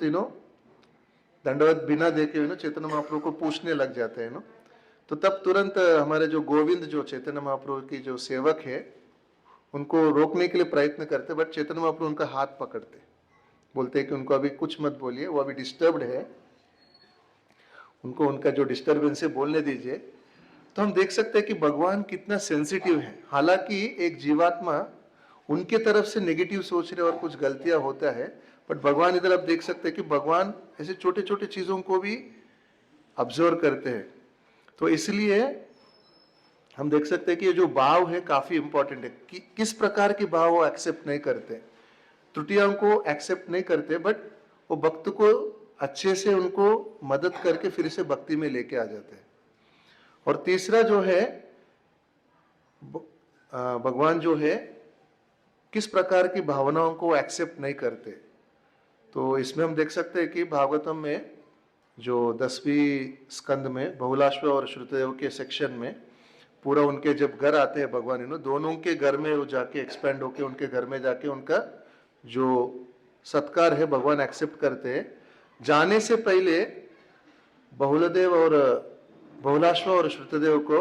दंडवत बिना देखे चैतन्य महाप्रभु को पूछने लग जाते हैं। तो तब तुरंत हमारे जो गोविंद, जो चैतन्य महाप्रभु की जो सेवक है, उनको रोकने के लिए प्रयत्न करते, बट चैतन्य महाप्रभु उनका हाथ पकड़ते, बोलते हैं कि उनको अभी कुछ मत बोलिए, वो अभी डिस्टर्ब्ड है, उनको उनका जो डिस्टर्बेंस है बोलने दीजिए। तो हम देख सकते हैं कि भगवान कितना सेंसिटिव है। हालांकि एक जीवात्मा उनके तरफ से नेगेटिव सोच रहे और कुछ गलतियां होता है, बट भगवान इधर आप देख सकते हैं कि भगवान ऐसे छोटे छोटे चीजों को भी ऑब्जर्व करते हैं। तो इसलिए हम देख सकते हैं कि ये जो भाव है काफी इंपॉर्टेंट है, कि किस प्रकार के भाव वो एक्सेप्ट नहीं करते, त्रुटियों को एक्सेप्ट नहीं करते, बट वो भक्त को अच्छे से उनको मदद करके फिर से भक्ति में लेके आ जाते हैं। और तीसरा जो है, भगवान जो है किस प्रकार की भावनाओं को एक्सेप्ट नहीं करते। तो इसमें हम देख सकते हैं कि भागवतम में जो 10वीं स्कंद में बहुलाश्व और श्रुतदेव के सेक्शन में पूरा उनके जब घर आते हैं भगवान, दोनों के घर में वो जाके एक्सपेंड होके उनके घर में जाके उनका जो सत्कार है भगवान एक्सेप्ट करते हैं। जाने से पहले बहुलदेव और बहुलाश्व और श्रुतदेव को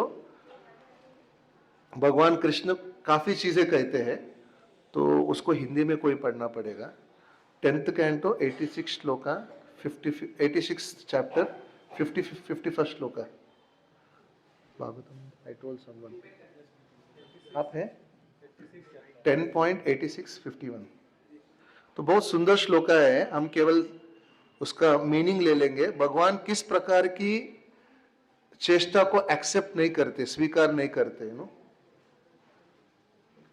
भगवान कृष्ण काफी चीजें कहते हैं, तो उसको हिंदी में कोई पढ़ना पड़ेगा। 10th canto 86 shloka 86 chapter 51st shloka Bhagavatam. I told someone आप हैं 10.8651। तो बहुत सुंदर श्लोका है, हम केवल उसका मीनिंग ले लेंगे। भगवान किस प्रकार की चेष्टा को एक्सेप्ट नहीं करते, स्वीकार नहीं करते,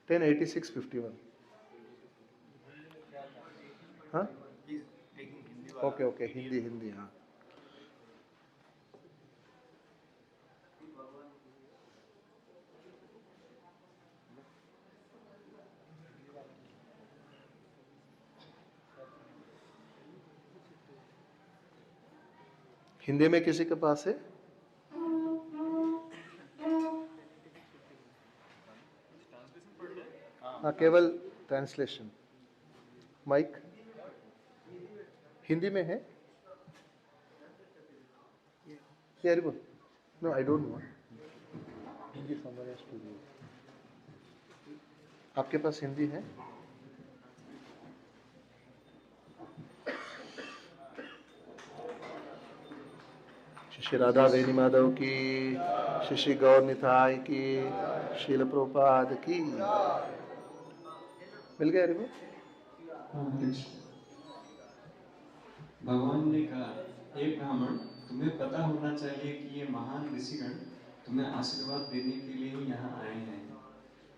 10.8651। हाँ ओके ओके, हिंदी हिंदी, हाँ। हिंदी में किसी के पास है? हाँ, केवल ट्रांसलेशन। माइक हिंदी में है? No I don't know, Hindi समझ स्टूडियो। आपके पास हिंदी है? श्री राधा वेणी माधव की, श्री गौर निताय की, शील प्रभुपाद की। मिल गया रिबो? भगवान ने कहा, हे ब्राह्मण, तुम्हें पता होना चाहिए कि ये महान ऋषिगण तुम्हें आशीर्वाद देने के लिए ही यहाँ आए हैं।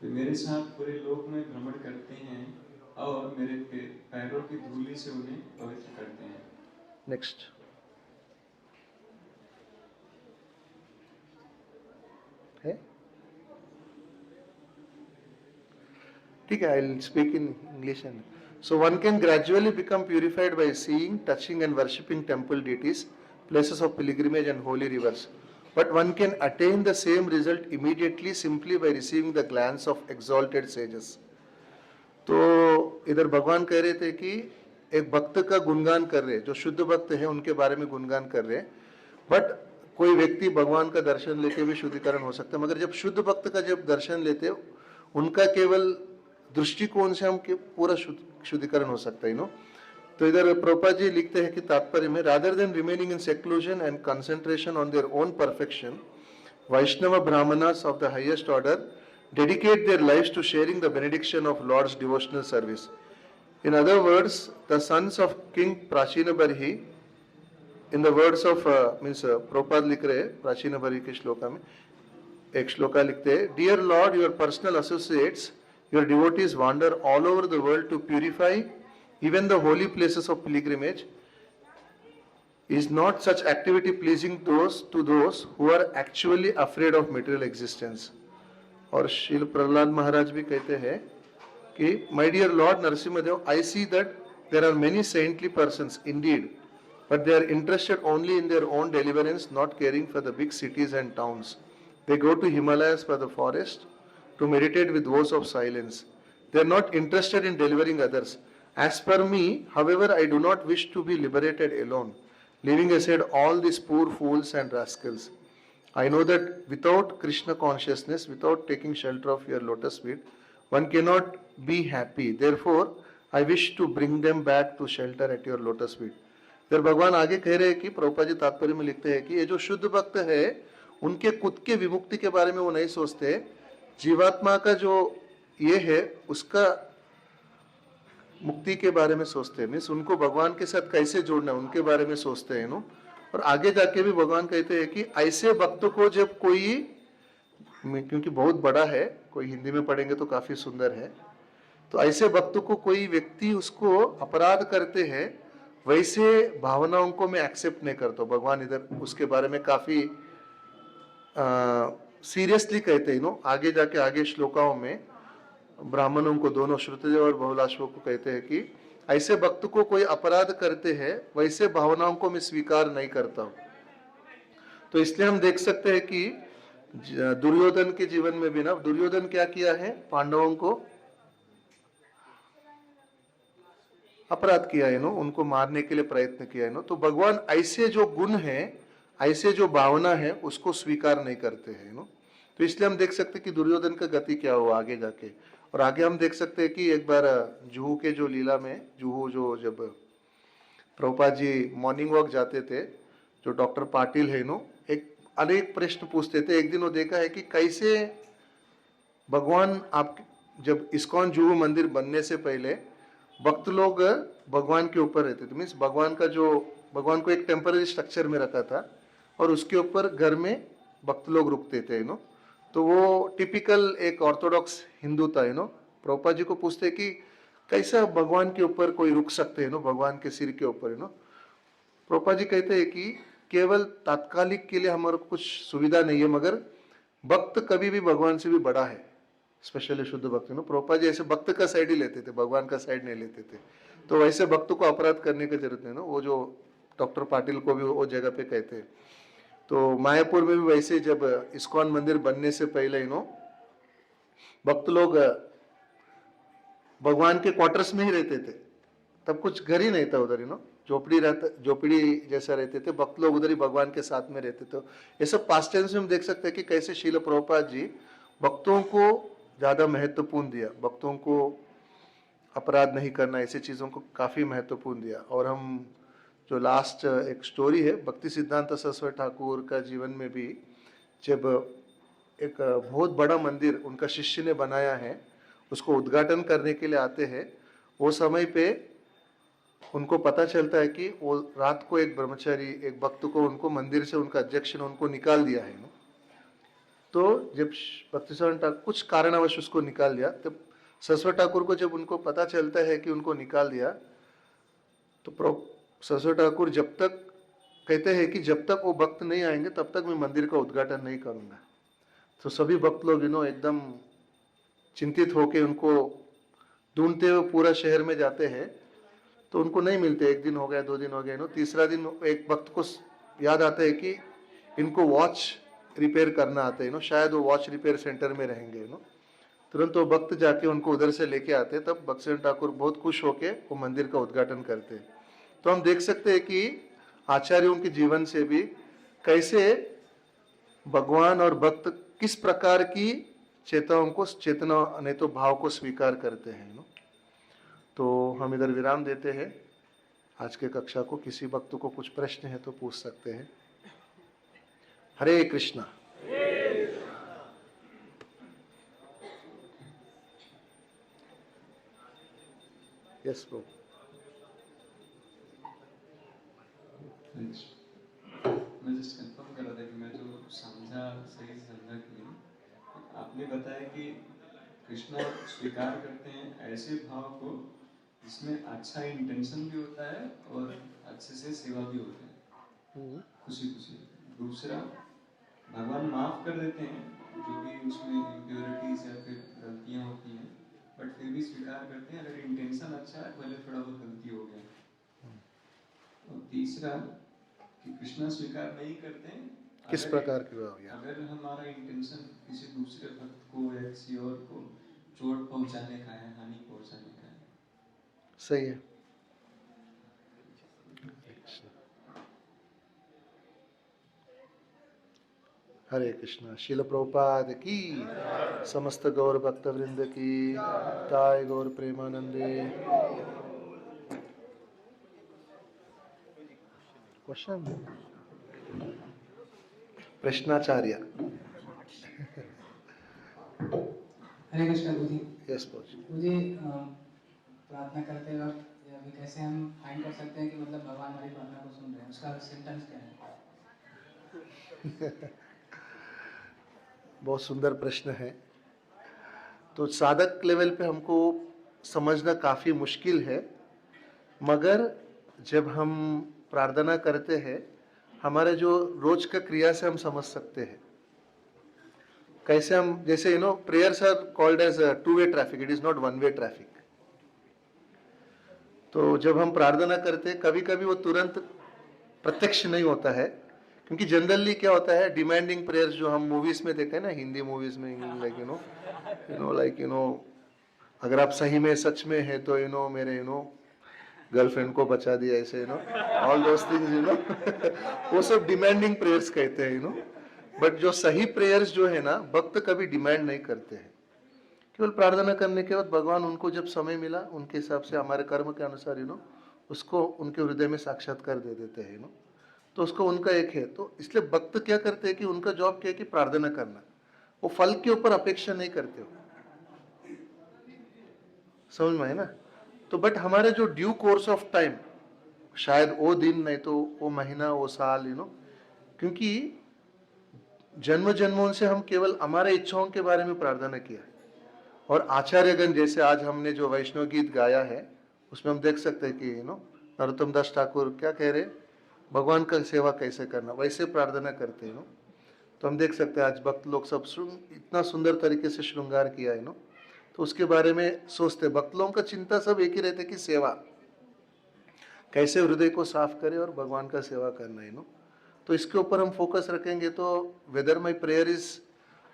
वे मेरे साथ पूरे लोक में भ्रमण करते हैं और मेरे पैरों की धूली से उन्हें पवित्र करते हैं। नेक्स्ट। है? ठीक है, I'll speak in English. So one can gradually become purified by seeing, touching and worshipping temple deities, places of pilgrimage and holy rivers. but one can attain the same result immediately simply by receiving the glance of exalted sages. तो इधर भगवान कह रहे थे कि एक भक्त का गुणगान कर रहे, जो शुद्ध भक्त है उनके बारे में गुणगान कर रहे, बट कोई व्यक्ति भगवान का दर्शन लेके भी शुद्धिकरण हो सकता है, मगर जब शुद्ध भक्त का जब दर्शन लेते उनका केवल दृष्टिकोण से हम पूरा शुद्धिकरण हो सकता है, नो। तो इधर प्रभुपाद जी लिखते हैं कि तात्पर्य में, rather than remaining in seclusion and concentration on their own perfection, Vaishnava brahmanas of the highest order dedicate their lives to sharing the benediction of Lord's devotional service. In other words, the sons of King Prachina Barhi, in the words of Prabhupada लिख रहे हैं प्राचीन बरही के श्लोका में, एक श्लोका लिखते हैं, Dear Lord, your personal associates, your devotees wander all over the world to purify even the holy places of pilgrimage. Is not such activity pleasing to those who are actually afraid of material existence? और श्रील प्रहलाद महाराज भी कहते हैं कि my dear lord Narasimhadeva, I see that there are many saintly persons indeed, but they are interested only in their own deliverance, not caring for the big cities and towns. They go to Himalayas for the forest to meditate with voice of silence. They are not interested in delivering others. As per me, however, I do not wish to be liberated alone, leaving aside all these poor fools and rascals. I know that without Krishna consciousness, without taking shelter of your lotus feet, one cannot be happy. Therefore, I wish to bring them back to shelter at your lotus feet. फिर भगवान आगे कह रहे हैं कि प्रभुपाद जी तात्पर्य में लिखते हैं कि ये जो शुद्ध भक्त है, उनके खुद के विमुक्ति के बारे में वो नहीं सोचते, जीवात्मा का जो ये है उसका मुक्ति के बारे में सोचते हैं, मीन्स उनको भगवान के साथ कैसे जोड़ना है उनके बारे में सोचते हैं, नो। और आगे जाके भी भगवान कहते हैं कि ऐसे भक्तों को जब कोई, क्योंकि बहुत बड़ा है, कोई हिंदी में पढ़ेंगे तो काफी सुंदर है, तो ऐसे भक्तों को कोई व्यक्ति उसको अपराध करते हैं, वैसे भावनाओं को मैं एक्सेप्ट नहीं करता. भगवान इधर उसके बारे में काफी सीरियसली कहते हैं, नो. आगे जाके आगे श्लोकाओं में ब्राह्मणों को, दोनों श्रुतदेव और बहुलाश्व को कहते हैं कि ऐसे भक्त को कोई अपराध करते हैं, वैसे भावनाओं को मैं स्वीकार नहीं करता हूं. तो इसलिए हम देख सकते हैं कि दुर्योधन के जीवन में भी ना, दुर्योधन क्या किया है, पांडवों को अपराध किया है, नो, उनको मारने के लिए प्रयत्न किया है, नो. तो भगवान ऐसे जो गुण है, ऐसे जो भावना है, उसको स्वीकार नहीं करते हैं, नो. तो इसलिए हम देख सकते हैं कि दुर्योधन का गति क्या हुआ आगे जाके. और आगे हम देख सकते हैं कि एक बार जुहू के जो लीला में, जुहू जो जब प्रभुपाद जी मॉर्निंग वॉक जाते थे, जो डॉक्टर पाटिल है, नो, एक अनेक प्रश्न पूछते थे. एक दिन वो देखा है कि कैसे भगवान, आप जब इस्कॉन जुहू मंदिर बनने से पहले भक्त लोग भगवान के ऊपर रहते थे, मीन्स भगवान को एक टेम्पररी स्ट्रक्चर में रखा था और उसके ऊपर घर में भक्त लोग रुकते थे, नो. तो वो टिपिकल एक ऑर्थोडॉक्स हिंदू था, नो. प्रभुपाद जी को पूछते कि कैसा भगवान के ऊपर कोई रुक सकते हैं, नो, भगवान के सिर के ऊपर, नो. प्रभुपाद जी कहते हैं कि केवल तात्कालिक के लिए हमारे को कुछ सुविधा नहीं है, मगर भक्त कभी भी भगवान से भी बड़ा है, स्पेशली शुद्ध भक्त, नो. प्रभुपाद जी ऐसे भक्त का साइड ही लेते थे, भगवान का साइड नहीं लेते थे. तो वैसे भक्त को अपराध करने की जरूरत नहीं, नो. वो जो डॉक्टर पाटिल को भी वो जगह पे कहते हैं. तो मायापुर में भी वैसे जब इस्कॉन मंदिर बनने से पहले, नो, भक्त लोग भगवान के क्वार्टर्स में ही रहते थे. तब कुछ घर ही नहीं था उधर, नो, झोपड़ी जैसा रहते थे. भक्त लोग उधर ही भगवान के साथ में रहते थे. ये सब पास्ट टेंस में हम देख सकते हैं कि कैसे श्रील प्रभुपाद जी भक्तों को ज्यादा महत्वपूर्ण दिया, भक्तों को अपराध नहीं करना, ऐसी चीजों को काफी महत्वपूर्ण दिया. और हम जो लास्ट एक स्टोरी है भक्ति सिद्धांत सरस्वती ठाकुर का जीवन में भी, जब एक बहुत बड़ा मंदिर उनका शिष्य ने बनाया है, उसको उद्घाटन करने के लिए आते हैं, वो समय पे उनको पता चलता है कि वो रात को एक ब्रह्मचारी, एक भक्त को, उनको मंदिर से उनका अध्यक्ष ने उनको निकाल दिया है, नो. तो जब भक्ति ठाकुर कुछ कारणवश उसको निकाल दिया, तब सरस्वती ठाकुर को जब उनको पता चलता है कि उनको निकाल दिया, तो सरस्वती ठाकुर जब तक कहते हैं कि जब तक वो भक्त नहीं आएंगे तब तक मैं मंदिर का उद्घाटन नहीं करूंगा. तो सभी भक्त लोग, नो, एकदम चिंतित होकर उनको ढूंढते हुए पूरा शहर में जाते हैं, तो उनको नहीं मिलते. एक दिन हो गया, 2 दिन हो गए, नो. तीसरा दिन एक भक्त को याद आता है कि इनको वॉच रिपेयर करना आता है, शायद वो वॉच रिपेयर सेंटर में रहेंगे, तुरंत वो भक्त जाके उनको उधर से लेके आते, तब भक्तसेन ठाकुर बहुत खुश होके वो मंदिर का उद्घाटन करते हैं। तो हम देख सकते हैं कि आचार्यों के जीवन से भी कैसे भगवान और भक्त किस प्रकार की चेतना नहीं तो भाव को स्वीकार करते हैं। तो हम इधर विराम देते हैं आज के कक्षा को। किसी भक्त को कुछ प्रश्न है तो पूछ सकते हैं। हरे कृष्णा। यस प्रो। मैं जस्ट कंफर्म कर रहा था कि मैं जो सही समझा कि नहीं। आपने बताया कि कृष्णा स्वीकार करते हैं ऐसे भाव को जिसमें अच्छा इंटेंशन भी होता है और अच्छे से सेवा भी होता है, खुशी खुशी। दूसरा, भगवान माफ कर देते हैं जो भी उसमें इम्प्योरिटीज या फिर गलतियां होती हैं, बट फिर भी स्वीकार करते हैं अगर इंटेंशन अच्छा है, भले थोड़ा बहुत गलती हो गया। और तीसरा कि कृष्णा स्वीकार नहीं करते हैं किस प्रकार की भाव? अगर हमारा इंटेंशन किसी दूसरे भक्त को या किसी और को चोट पहुंचाने का है, हानि पहुंचाने का है। सही है। हरे कृष्णा। शील प्रभुपाद की, समस्त गौर भक्त वृंद की, ताय गौर प्रेमानंदे। क्वेश्चन? प्रश्नाचार्य। हरे कृष्णा गुरुजी। यस बोल। मुझे प्रार्थना करते वक्त या फिर कैसे हम फाइंड कर सकते हैं कि मतलब भगवान हमारी प्रार्थना को सुन रहे हैं, उसका सिम्टम्स क्या है? बहुत सुंदर प्रश्न है। तो साधक लेवल पे हमको समझना काफी मुश्किल है, मगर जब हम प्रार्थना करते हैं हमारे जो रोज का क्रिया से हम समझ सकते हैं कैसे हम, जैसे prayers are called as two way traffic, it is not one way traffic. तो जब हम प्रार्थना करते हैं कभी कभी वो तुरंत प्रत्यक्ष नहीं होता है, क्योंकि जनरली क्या होता है, डिमांडिंग प्रेयर्स जो हम मूवीज में देखे ना, हिंदी मूवीज में, लाइक अगर आप सही में सच में है तो मेरे गर्लफ्रेंड को बचा दिया, ऐसे ऑल दोस थिंग्स वो सब डिमांडिंग प्रेयर्स कहते हैं। बट जो सही प्रेयर्स जो है ना, भक्त कभी डिमांड नहीं करते हैं, केवल प्रार्थना करने के बाद भगवान उनको जब समय मिला उनके हिसाब से हमारे कर्म के अनुसार उसको उनके हृदय में साक्षात्कार दे देते हैं। तो उसको उनका एक है। तो इसलिए भक्त क्या करते हैं कि उनका जॉब क्या है कि प्रार्थना करना, वो फल के ऊपर अपेक्षा नहीं करते हो। समझ में है ना? तो बट हमारे जो ड्यू कोर्स ऑफ टाइम, शायद वो दिन नहीं तो वो महीना, वो साल, क्योंकि जन्म जन्मों से हम केवल हमारे इच्छाओं के बारे में प्रार्थना किया, और आचार्यगण जैसे आज हमने जो वैष्णव गीत गाया है उसमें हम देख सकते हैं कि नरोत्तम दास ठाकुर क्या कह रहे, भगवान का सेवा कैसे करना, वैसे प्रार्थना करते हैं। तो हम देख सकते हैं आज भक्त लोग सब इतना सुंदर तरीके से श्रृंगार किया है। तो उसके बारे में सोचते, भक्त लोगों का चिंता सब एक ही रहते कि सेवा कैसे हृदय को साफ करे और भगवान का सेवा करना है। तो इसके ऊपर हम फोकस रखेंगे तो whether my prayer is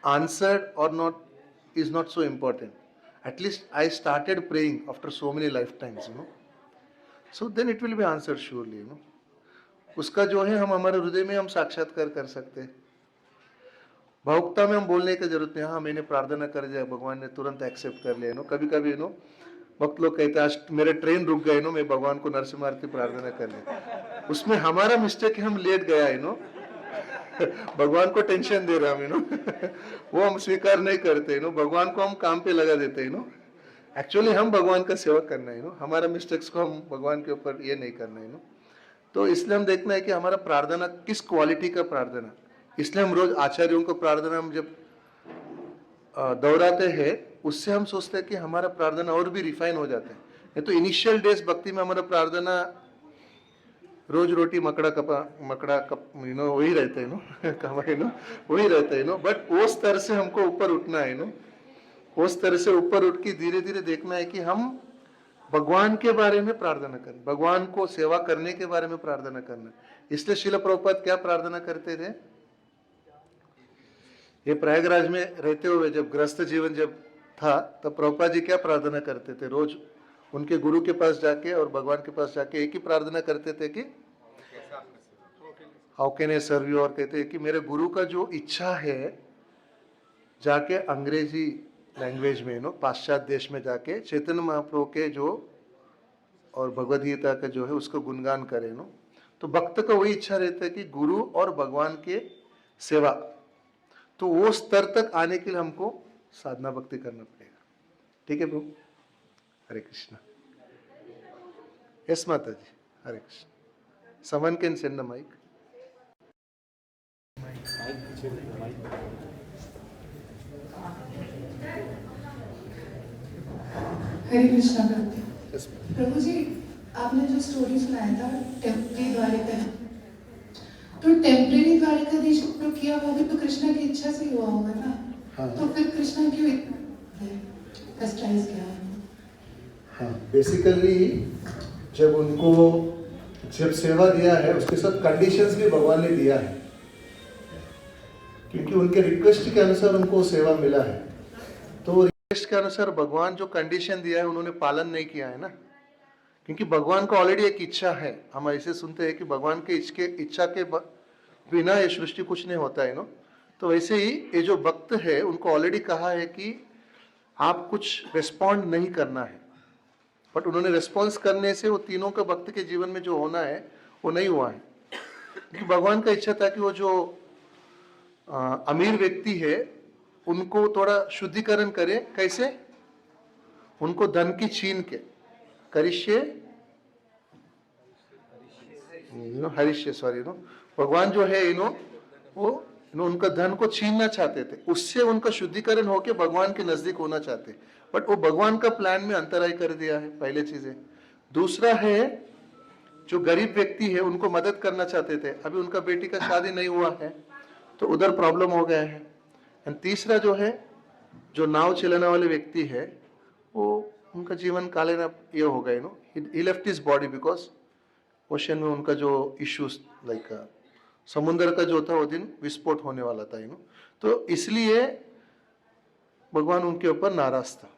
answered और not is not so important. At least I started praying after so many lifetimes, so then it will be answered surely, उसका जो है हम हमारे हृदय में हम साक्षात्कार कर सकते हैं। भावुकता में हम बोलने की जरूरत नहीं, हाँ मैंने प्रार्थना कर दिया, भगवान ने तुरंत एक्सेप्ट कर लिया। कभी कभी भक्त लोग कहते हैं आज मेरे ट्रेन रुक गए, मैं भगवान को नरसिम्हा प्रार्थना कर लिया, उसमें हमारा मिस्टेक है, हम लेट गया भगवान को टेंशन दे रहा हम वो हम स्वीकार नहीं करते भगवान को हम काम पे लगा देते एक्चुअली हम भगवान का सेवा करना है हमारा मिस्टेक्स को हम भगवान के ऊपर ये नहीं करना है तो इसलिए हम देखना है कि हमारा प्रार्थना किस क्वालिटी का प्रार्थना। इसलिए हम रोज आचार्यों को प्रार्थना हम जब दोहराते हैं उससे हम सोचते हैं कि हमारा प्रार्थना और भी रिफाइन हो जाता है। नहीं तो इनिशियल डेज भक्ति में हमारा प्रार्थना रोज रोटी मकड़ा कप वही रहते हैं वही रहते हैं बट वो स्तर से हमको ऊपर उठना है वो स्तर से ऊपर उठ के धीरे धीरे देखना है कि हम भगवान के बारे में प्रार्थना करें, भगवान को सेवा करने के बारे में प्रार्थना करना। इसलिए श्रील प्रभुपाद क्या प्रार्थना करते थे, ये प्रयागराज में रहते हुए जब गृहस्थ जीवन जब था तब प्रभुपाद जी क्या प्रार्थना करते थे? रोज उनके गुरु के पास जाके और भगवान के पास जाके एक ही प्रार्थना करते थे कि how can I serve you, और कहते हैं कि मेरे गुरु का जो इच्छा है जाके अंग्रेजी लैंग्वेज में पाश्चात्य देश में जाके चैतन्य महाप्रभु के जो और भगवद गीता का जो है उसको गुणगान करें तो भक्त का वही इच्छा रहता है कि गुरु और भगवान के सेवा, तो वो स्तर तक आने के लिए हमको साधना भक्ति करना पड़ेगा। ठीक है प्रभु? हरे कृष्णा। यस माता जी, Hare Krishna. Someone can send the mic. Hare Krishna प्रभु। यस प्रभु जी, आपने जो स्टोरी सुनाया था टेम्परेरी द्वारिका, तो टेम्परेरी द्वारिकाधीश जो किया वो भी तो कृष्णा की इच्छा से हुआ होगा ना? हाँ। तो फिर कृष्णा क्यों कस्टमाइज किया? हाँ, बेसिकली जब उनको जब सेवा दिया है उसके साथ कंडीशंस भी भगवान ने दिया है, क्योंकि उनके रिक्वेस्ट के अनुसार उनको सेवा मिला है। तो रिक्वेस्ट के अनुसार भगवान जो कंडीशन दिया है उन्होंने पालन नहीं किया है ना, क्योंकि भगवान का ऑलरेडी एक इच्छा है। हम ऐसे सुनते हैं कि भगवान के इच्छा के बिना ये सृष्टि कुछ नहीं होता है तो वैसे ही ये जो भक्त है उनको ऑलरेडी कहा है कि आप कुछ रिस्पॉन्ड नहीं करना है, बट उन्होंने रिस्पॉन्स करने से वो तीनों का भक्त के जीवन में जो होना है वो नहीं हुआ है। क्योंकि भगवान का इच्छा था कि वो जो अमीर व्यक्ति है उनको थोड़ा शुद्धिकरण करे। कैसे? उनको धन की छीन के करिष्ये हरिष्य सॉरी भगवान जो है वो उनका धन को छीनना चाहते थे, उससे उनका शुद्धिकरण होके भगवान के नजदीक होना चाहते, बट वो भगवान का प्लान में अंतराय कर दिया है। पहले चीज है। दूसरा है जो गरीब व्यक्ति है उनको मदद करना चाहते थे, अभी उनका बेटी का शादी नहीं हुआ है तो उधर प्रॉब्लम हो गया है। एंड तीसरा जो है जो नाव चलाने वाले व्यक्ति है वो उनका जीवन काले ना ये हो गए ही left his body because ocean में उनका जो इश्यूज लाइक समुद्र का जो था वो दिन विस्फोट होने वाला था तो इसलिए भगवान उनके ऊपर नाराज था।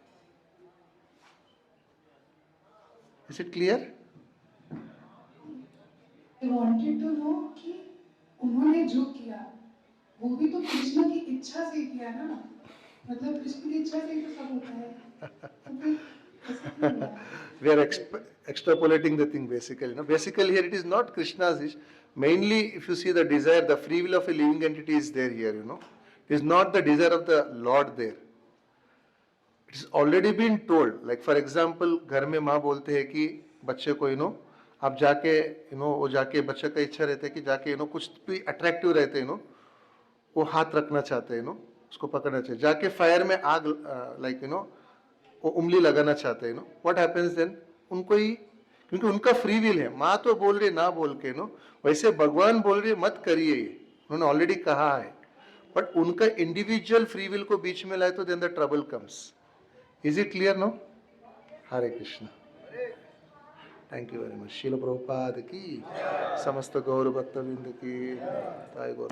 Is it clear? I wanted to know कि उन्होंने जो किया वो भी तो कृष्ण की इच्छा से किया ना, मतलब कृष्ण की इच्छा से ही तो सब होता है, तो फिर ऐसा क्यों हुआ? We are extrapolating the thing basically. Basically here it is not Krishna's wish. Mainly if you see the desire, the free will of a living entity is there here, It is not the desire of the Lord there. It is already been told. Like for example, घर में माँ बोलते हैं कि बच्चे को आप जाके वो जाके बच्चे का इच्छा रहता है कि जाके कुछ भी अट्रैक्टिव रहते वो हाथ रखना चाहते हैं उसको पकड़ना चाहिए, जाके फायर में आग लाइक वो उंगली लगाना चाहते हैं व्हाट हैपेंस देन? उनको ही, क्योंकि उनका फ्री विल है। माँ तो बोल रही ना बोल के वैसे भगवान बोल रही मत करिए, उन्होंने ऑलरेडी कहा है, बट उनका इंडिविजुअल फ्री विल को बीच में लाए तो then the trouble comes. Is it clear no? Hare Krishna. Thank you very much. Srila Prabhupada की, समस्त गौर भक्तवृंद की, ताई गौर।